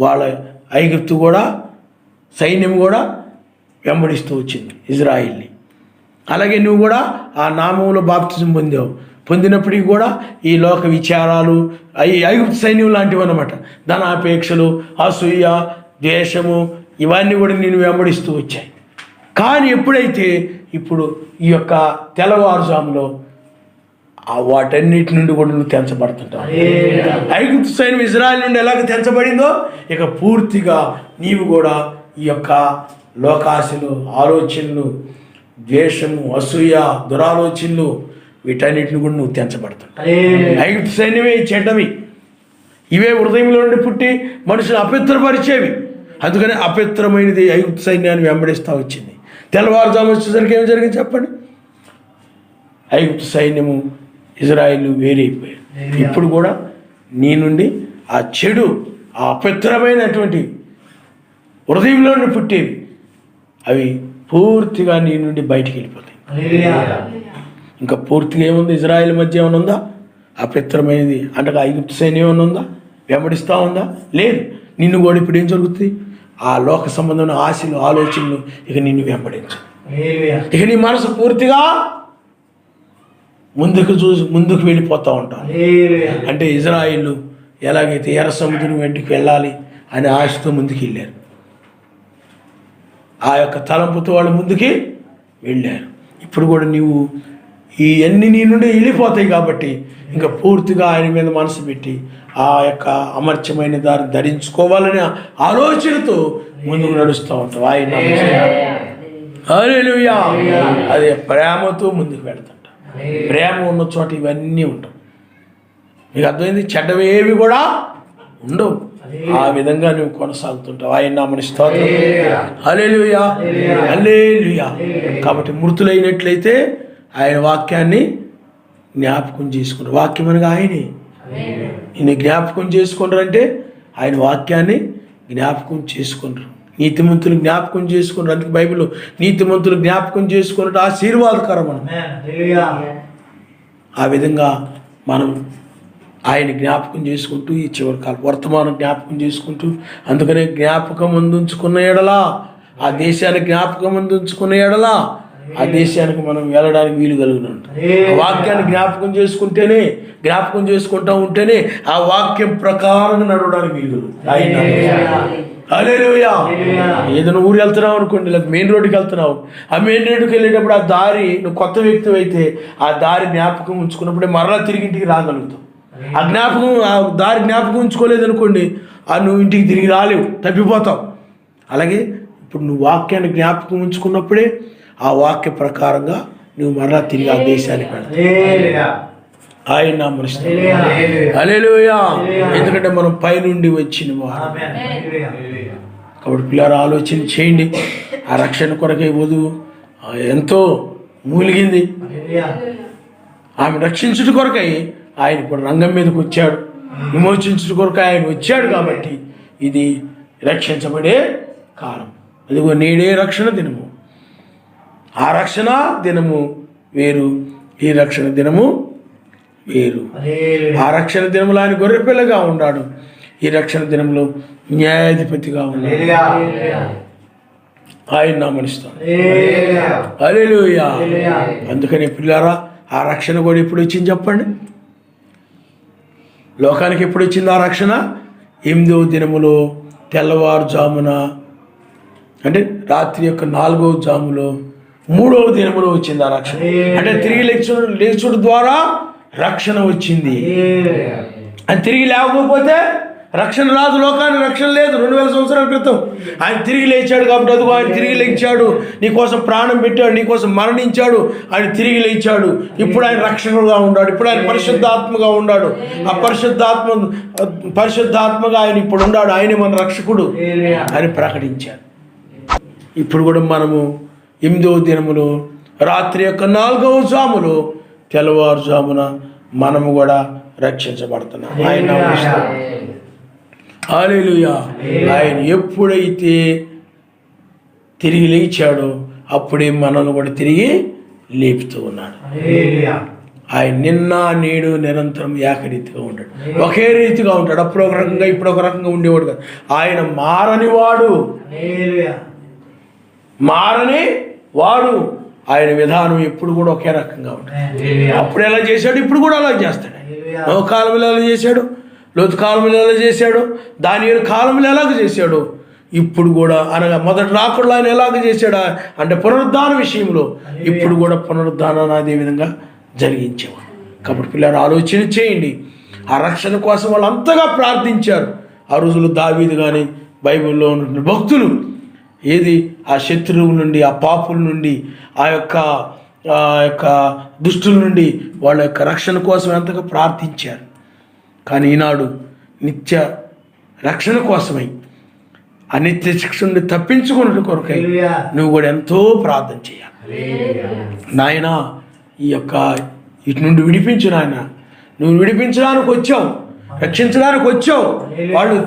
వాళ్ళ ఐగుప్తు కూడా సైన్యం కూడా వెంబడిస్తూ వచ్చింది ఇజ్రాయిల్ని. అలాగే నువ్వు కూడా ఆ నామంలో బాప్తిజం పొందినప్పటికీ కూడా ఈ లోక విచారాలు, ఈ ఐగుప్తు సైన్యం లాంటివి అన్నమాట. ధనాపేక్షలు, అసూయ, ద్వేషము ఇవన్నీ కూడా నేను వెంబడిస్తూ వచ్చాయి. కానీ ఎప్పుడైతే ఇప్పుడు ఈ యొక్క తెల్లవారుజాములో వాటన్నిటి నుండి కూడా నువ్వు తెంచబడుతుంటావు. ఐగుప్తు సైన్యం ఇజ్రాయెల్ నుండి ఎలాగ తెంచబడిందో ఇక పూర్తిగా నీవు కూడా ఈ యొక్క లోకాశలు, ఆలోచనలు, ద్వేషము, అసూయ, దురాలోచనలు వీటన్నిటిని కూడా నువ్వు తెంచబడతావు. ఐగుప్తు సైన్యమే చెడ్డవి, ఇవే హృదయంలో నుండి పుట్టి మనుషులు అపవిత్రపరిచేవి. అందుకని అపవిత్రమైనది ఐగుప్తు సైన్యాన్ని వెంబడిస్తూ వచ్చింది. తెల్లవారుజాము వచ్చేసరికి ఏం జరిగింది చెప్పండి? ఐగుప్తు సైన్యము, ఇజ్రాయిల్ వేరైపోయారు. ఇప్పుడు కూడా నీ నుండి ఆ చెడు, ఆ అపవిత్రమైనటువంటి హృదయంలో నుండి పుట్టేవి అవి పూర్తిగా నీ నుండి బయటికి వెళ్ళిపోతాయి. ఇంకా పూర్తిగా ఏముంది? ఇజ్రాయిల్ మధ్య ఏమైనా ఉందా? అపవిత్రమైనది అంటే ఐగుప్తు సైన్యం ఏమైనా ఉందా? వెంబడిస్తూ ఉందా? లేదు. నిన్ను కూడా ఇప్పుడు ఏం జరుగుతుంది? ఆ లోక సంబంధమైన ఆశలు, ఆలోచనలు ఇక నిన్ను వెంబడించు. ఇక నీ మనసు పూర్తిగా ముందుకు వెళ్ళిపోతూ ఉంటాం. అంటే ఇజ్రాయిల్ ఎలాగైతే ఎర్ర సముద్రం వెంటికి వెళ్ళాలి అనే ఆశతో ముందుకు వెళ్ళారు, ఆ యొక్క తలంపుతో వాళ్ళు ముందుకి వెళ్ళారు. ఇప్పుడు కూడా నీవు ఇవన్నీ నీ నుండి వెళ్ళిపోతాయి కాబట్టి ఇంకా పూర్తిగా ఆయన మీద మనసు పెట్టి ఆ యొక్క అమర్త్యమైన దాన్ని ధరించుకోవాలనే ఆలోచనతో ముందుకు నడుస్తూ ఉంటావు. ఆయన హల్లెలూయా. అదే ప్రేమతో ముందుకు వెళ్తుంటా. ప్రేమ ఉన్న చోట ఇవన్నీ ఉంటాం. మీకు అర్థమైంది? చెడ్డవేవి కూడా ఉండవు. ఆ విధంగా నువ్వు కొనసాగుతుంటావు. ఆయన నామమున స్తోత్రం. హల్లెలూయా, హల్లెలూయా. కాబట్టి మృతులైనట్లయితే ఆయన వాక్యాన్ని జ్ఞాపకం చేసుకున్నారు. వాక్యం అనగా ఆయనే. నేను జ్ఞాపకం చేసుకున్నారంటే ఆయన వాక్యాన్ని జ్ఞాపకం చేసుకున్నారు. నీతిమంతులు జ్ఞాపకం చేసుకున్నారు. అందుకే బైబిల్లో నీతిమంతులు జ్ఞాపకం చేసుకున్నట్టు ఆశీర్వాదకరం. మనం ఆ విధంగా మనం ఆయన జ్ఞాపకం చేసుకుంటూ ఈ చివరి కాలం వర్తమానం జ్ఞాపకం చేసుకుంటూ, అందుకనే జ్ఞాపకం అందించుకున్న ఎడలా, ఆ దేశాన్ని జ్ఞాపకం అందించుకున్న ఎడలా ఆ దేశానికి మనం వెళ్ళడానికి వీలు కలిగిన వాక్యాన్ని జ్ఞాపకం చేసుకుంటూ ఉంటేనే ఆ వాక్యం ప్రకారం నడవడానికి వీలు కలుగుతుంది. హల్లెలూయా. ఏదైనా ఊరు వెళ్తున్నావు అనుకోండి, లేదా మెయిన్ రోడ్డుకి వెళ్తున్నావు, ఆ మెయిన్ రోడ్డుకి వెళ్ళేటప్పుడు ఆ దారి, నువ్వు కొత్త వ్యక్తి అయితే ఆ దారి జ్ఞాపకం ఉంచుకున్నప్పుడే మరలా తిరిగి ఇంటికి రాగలుగుతావు. ఆ దారి జ్ఞాపకం ఉంచుకోలేదనుకోండి, నువ్వు ఇంటికి తిరిగి రాలేవు, తప్పిపోతావు. అలాగే ఇప్పుడు నువ్వు వాక్యాన్ని జ్ఞాపకం ఉంచుకున్నప్పుడే ఆ వాక్య ప్రకారంగా నువ్వు మరలా తిరిగి ఆ దేశానికి వెళ్తావు. ఆయన నామమున హల్లెలూయా. ఎందుకంటే మనం పైనుండి వచ్చిన వారు కాబట్టి పిల్లలు ఆలోచన చేయండి. ఆ రక్షణ కొరకే వధువు ఎంతో మూలిగింది. ఆమె రక్షించుట కొరకై ఆయన ఇప్పుడు రంగం మీదకి వచ్చాడు. విమోచించుట కొరకై ఆయన వచ్చాడు. కాబట్టి ఇది రక్షించబడే కాలం. అదిగో నేడే రక్షణ దినము. ఆ రక్షణ దినము వేరు, ఈ రక్షణ దినము వేరు. ఆ రక్షణ దినములో ఆయన గొర్రెపిల్లగా ఉన్నాడు, ఈ రక్షణ దినంలో న్యాయాధిపతిగా ఉన్నాడు. ఆయన నామనిస్తాడు. హల్లెలూయా. అందుకని పిల్లారా, ఆ రక్షణ కూడా ఎప్పుడు వచ్చింది చెప్పండి? లోకానికి ఎప్పుడు వచ్చింది ఆ రక్షణ? 8వ దినములో తెల్లవారుజామున, అంటే రాత్రి యొక్క 4వ జాములో 3వ దినములో వచ్చింది ఆ రక్షణ. అంటే తిరిగి లేచుడు ద్వారా రక్షణ వచ్చింది. ఆయన తిరిగి లేకపోతే రక్షణ రాదు. లోకానికి రక్షణ లేదు. 2000 సంవత్సరాల క్రితం ఆయన తిరిగి లేచాడు. కాబట్టి అదిగో ఆయన తిరిగి లేచాడు, నీకోసం ప్రాణం పెట్టాడు, నీకోసం మరణించాడు, ఆయన తిరిగి లేచాడు. ఇప్పుడు ఆయన రక్షకుడుగా ఉన్నాడు. ఇప్పుడు ఆయన పరిశుద్ధాత్మగా ఉన్నాడు. ఆ పరిశుద్ధాత్మగా ఆయన ఇప్పుడు ఉన్నాడు. ఆయనే మన రక్షకుడు అని ప్రకటించాడు. ఇప్పుడు కూడా మనము 8వ దినములో రాత్రి యొక్క 4వ జాములో తెల్లవారుజామున మనము కూడా రక్షించబడుతున్నాం. ఆయన హల్లెలూయా. ఆయన ఎప్పుడైతే తిరిగి లేచాడో అప్పుడే మనల్ని కూడా తిరిగి లేపుతూ ఉన్నాడు. ఆయన నిన్న నేడు నిరంతరం ఏకరీతిగా ఉంటాడు, ఒకే రీతిగా ఉంటాడు. అప్పుడు ఒక రకంగా ఇప్పుడు ఒక రకంగా ఉండేవాడు కాదు. ఆయన మారని వాడు. ఆయన విధానం ఎప్పుడు కూడా ఒకే రకంగా ఉంటుంది. అప్పుడు ఎలా చేశాడు, ఇప్పుడు కూడా అలా చేస్తాడు. నోహు కాలంలో ఎలా చేశాడు, లోతు కాలంలో ఎలా చేశాడు, దానియేలు కాలంలో ఎలాగ చేశాడు, ఇప్పుడు కూడా అనగా మొదటి రాకడలో ఆయన ఎలాగ చేశాడు అంటే పునరుద్ధాన విషయంలో ఇప్పుడు కూడా పునరుద్ధానాన్ని అదే విధంగా జరిగించేవాడు. కాబట్టి పిల్లలు ఆలోచన చేయండి. ఆ రక్షణ కోసం వాళ్ళు అంతగా ప్రార్థించారు. ఆ రోజుల్లో దావీదు కానీ బైబిల్లో ఉన్న భక్తులు ఆ శత్రువుల నుండి, ఆ పాపుల నుండి, ఆ యొక్క దుష్టుల నుండి వాళ్ళ యొక్క రక్షణ కోసం ఎంతగా ప్రార్థించారు. కానీ ఈనాడు నిత్య రక్షణ కోసమై, ఆ నిత్య శిక్ష నుండి తప్పించుకున్న కొరకై నువ్వు కూడా ఎంతో ప్రార్థన చేయాలి. నాయనా, ఇటు నుండి విడిపించు నాయన. నువ్వు విడిపించడానికి వచ్చావు, రక్షించడానికి వచ్చావు. వాళ్ళు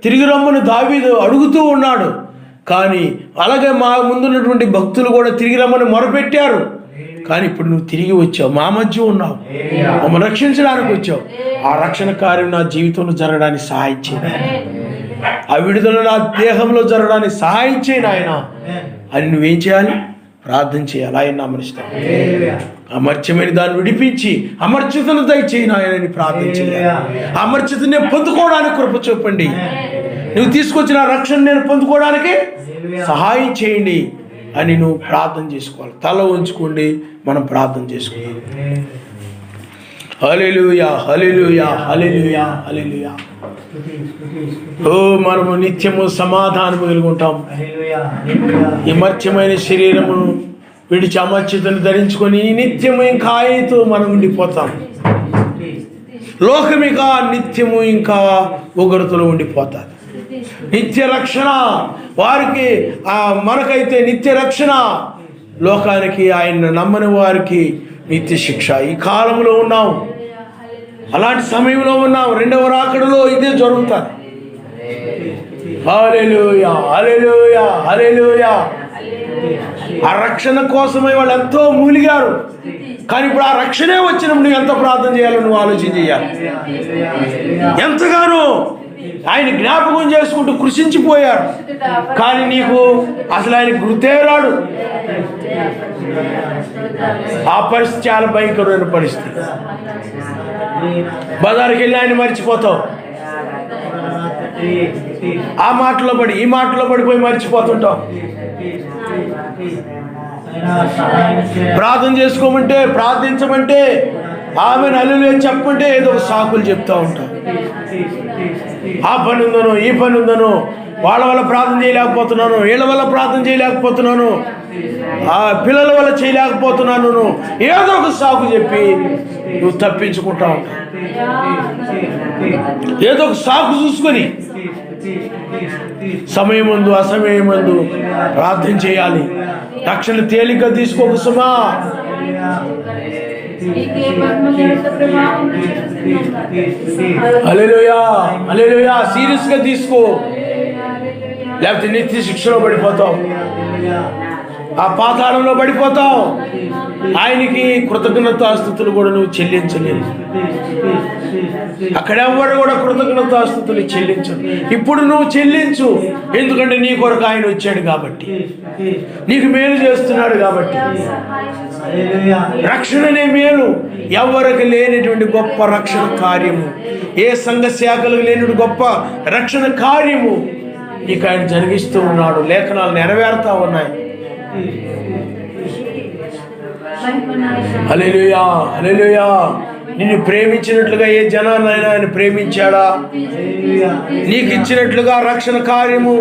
తిరిగి రమ్మని దావీదు అడుగుతూ ఉన్నాడు. కానీ అలాగే మా ముందున్నటువంటి భక్తులు కూడా తిరిగి రమ్మని మొరపెట్టారు. కానీ ఇప్పుడు నువ్వు తిరిగి వచ్చావు, మా మధ్య ఉన్నావు, మమ్మల్ని రక్షించడానికి వచ్చావు. ఆ రక్షణ కార్యం నా జీవితంలో జరగడానికి సహాయం చేయి, ఆ విడుదల నా దేహంలో జరగడానికి సహాయం చేయి నాయన అని నువ్వేం చేయాలి? ప్రార్థన చేయాలి. ఆయన నామనిస్తాను. అమర్చమైన దాన్ని విడిపించి అమర్చితను దయచేయి నాయనని ప్రార్థన చేయాలి. అమర్చితని పొందుకోవడానికి కృప చూపండి. నువ్వు తీసుకొచ్చిన రక్షణ నేను పొందుకోవడానికి సహాయం చేయండి అని నువ్వు ప్రార్థన చేసుకోవాలి. తల ఉంచుకోండి, మనం ప్రార్థన చేసుకుందాం. హల్లెలూయా, హల్లెలూయా, హల్లెలూయా, హల్లెలూయా. మనము నిత్యము సమాధానం కలిగి ఉంటాం. ఈ మర్త్యమైన శరీరమును విడిచి అమర్చితను ధరించుకొని నిత్యము ఇంకా ఆయనతో మనం ఉండిపోతాం. లోకమిక నిత్యము ఇంకా ఉగ్రతలో ఉండిపోతాది. నిత్య రక్షణ వారికి, మనకైతే నిత్య రక్షణ. లోకానికి, ఆయన నమ్మని వారికి నిత్య శిక్ష. ఈ కాలంలో ఉన్నాం, అలాంటి సమయంలో ఉన్నాం. రెండవ రాకడలో ఇదే జరుగుతుంది. హల్లెలూయా, హల్లెలూయా, హల్లెలూయా. ఆ రక్షణ కోసమై వాళ్ళు ఎంతో మూలిగారు. కానీ ఇప్పుడు ఆ రక్షణే వచ్చినప్పుడు నువ్వు ఎంత ప్రార్థన చేయాలో నువ్వు ఆలోచన చేయాలి. ఎంతగానో ఆయన జ్ఞాపకం చేసుకుంటూ కృషించిపోయారు. కానీ నీకు అసలు ఆయన గుర్తే రాడు. ఆ పరిస్థితి చాలా భయంకరమైన పరిస్థితి. బజారుకి వెళ్ళి ఆయన మర్చిపోతావు. ఆ మాటలో పడి ఈ మాటలో పడిపోయి మర్చిపోతుంటావు. ప్రార్థన చేసుకోమంటే ప్రార్థించమంటే ఆమెను హల్లెలూయా చెప్పమంటే ఏదో ఒక సాకులు చెప్తా ఉంటావు. ఆ పని ఉందను ఈ పని ఉందను, వాళ్ళ వల్ల ప్రార్థన చేయలేకపోతున్నాను, వీళ్ళ వల్ల ప్రార్థన చేయలేకపోతున్నాను, ఆ పిల్లల వల్ల చేయలేకపోతున్నాను, ఏదో ఒక సాకు చెప్పి నువ్వు తప్పించుకుంటా ఉంటావు. ఏదో ఒక సాకు చూసుకొని సమయమందు అసమయమందు ప్రార్థన చేయాలి. రక్షణ తేలిక తీసుకోకు సుమా. హల్లెలూయా హల్లెలూయా. సీరియస్ గా తీసుకో, లేకపోతే నిత్య శిక్షలో పడిపోతావు, ఆ పాతాళంలో పడిపోతావు. ఆయనకి కృతజ్ఞతాస్తుతులు కూడా నువ్వు చెల్లించలేదు. అక్కడెవ్వరు కూడా కృతజ్ఞతాస్తుతులు చెల్లించు. ఇప్పుడు నువ్వు చెల్లించు. ఎందుకంటే నీ కొరకు ఆయన వచ్చాడు కాబట్టి, నీకు మేలు చేస్తున్నాడు కాబట్టి. రక్షణనే మేలు. ఎవరికి లేనటువంటి గొప్ప రక్షణ కార్యము, ఏ సంఘ శాఖలకు లేని గొప్ప రక్షణ కార్యము నీకు ఆయన జరిగిస్తూ ఉన్నాడు. లేఖనాలు నెరవేరుతా ఉన్నాయి. హల్లెలూయా హల్లెలూయా. నిన్ను ప్రేమించినట్లుగా ఏ జనాన్నైనా ఆయన ప్రేమించాడా? నీకు ఇచ్చినట్లుగా రక్షణ కార్యము,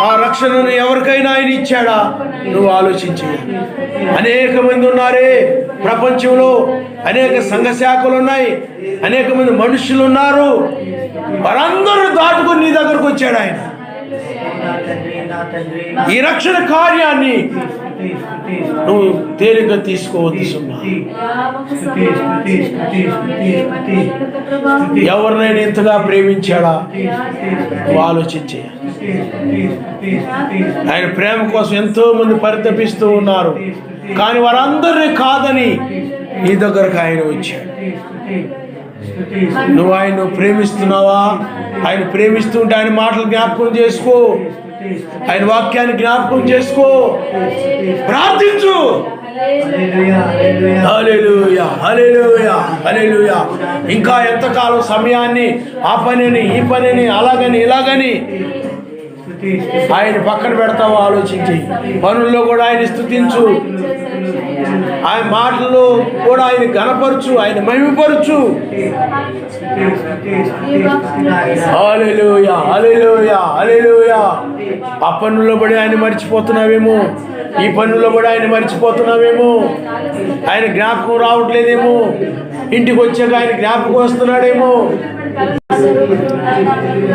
ఆ రక్షణను ఎవరికైనా ఆయన ఇచ్చాడా? నువ్వు ఆలోచించి. అనేక మంది ఉన్నారే ప్రపంచంలో, అనేక సంఘ శాఖలు ఉన్నాయి, అనేక మంది మనుషులు ఉన్నారు. వారందరూ దాటుకొని నీ దగ్గరకు వచ్చాడు ఆయన. ఈ రక్షణ కార్యాన్ని నువ్వు తేలిక తీసుకోవద్దు సుమా. ఎవరినైనా ఇంతగా ప్రేమించాడా? నువ్వు ఆలోచించే. ఆయన ప్రేమ కోసం ఎంతో మంది పరితపిస్తూ ఉన్నారు. కానీ వారందరినీ కాదని నీ దగ్గరకు ఆయన వచ్చాడు. నువ్వు ఆయన ప్రేమిస్తున్నావా? ఆయన ప్రేమిస్తుంటే ఆయన మాటలు జ్ఞాపకం చేసుకో, ఆయన వాక్యాన్ని జ్ఞాపకం చేసుకో, ప్రార్థించు. హల్లెలూయా హల్లెలూయా హల్లెలూయా. ఇంకా ఎంతకాలం సమయాన్ని ఆ పనిని ఈ పనిని అలాగని ఇలాగని ఆయన పక్కన పెడతావు? ఆలోచించి. పనుల్లో కూడా ఆయన స్తుతించు, ఆయన మాటల్లో కూడా ఆయన ఘనపరచు, ఆయన మహిమపరచు. హల్లెలూయా హల్లెలూయా హల్లెలూయా. ఆ పనుల్లో పడి ఆయన మర్చిపోతున్నావేమో, ఈ పనుల్లో కూడా ఆయన మర్చిపోతున్నావేమో, ఆయన జ్ఞాపకం రావట్లేదేమో, ఇంటికి వచ్చాక ఆయన జ్ఞాపకం వస్తున్నాడేమో.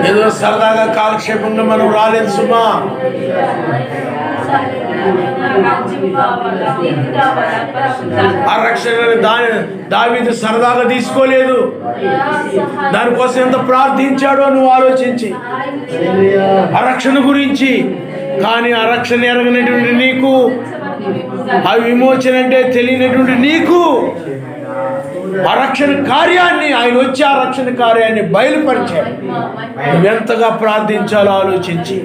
ఏదో సరదాగా కాలక్షేపంగా మనం రాలేదు సుమా. ఆ రక్షణని దావీదు సరదాగా తీసుకోలేదు. దానికోసం ఎంత ప్రార్థించాడో నువ్వు ఆలోచించి, ఆ రక్షణ గురించి. కానీ ఆ రక్షణ ఎరగనటువంటి నీకు, ఆ విమోచన అంటే తెలియనటువంటి నీకు, ఆ రక్షణ కార్యాన్ని ఆయన వచ్చి ఆ రక్షణ కార్యాన్ని బయలుపరిచాడు. నువ్వెంతగా ప్రార్థించాలో ఆలోచించి.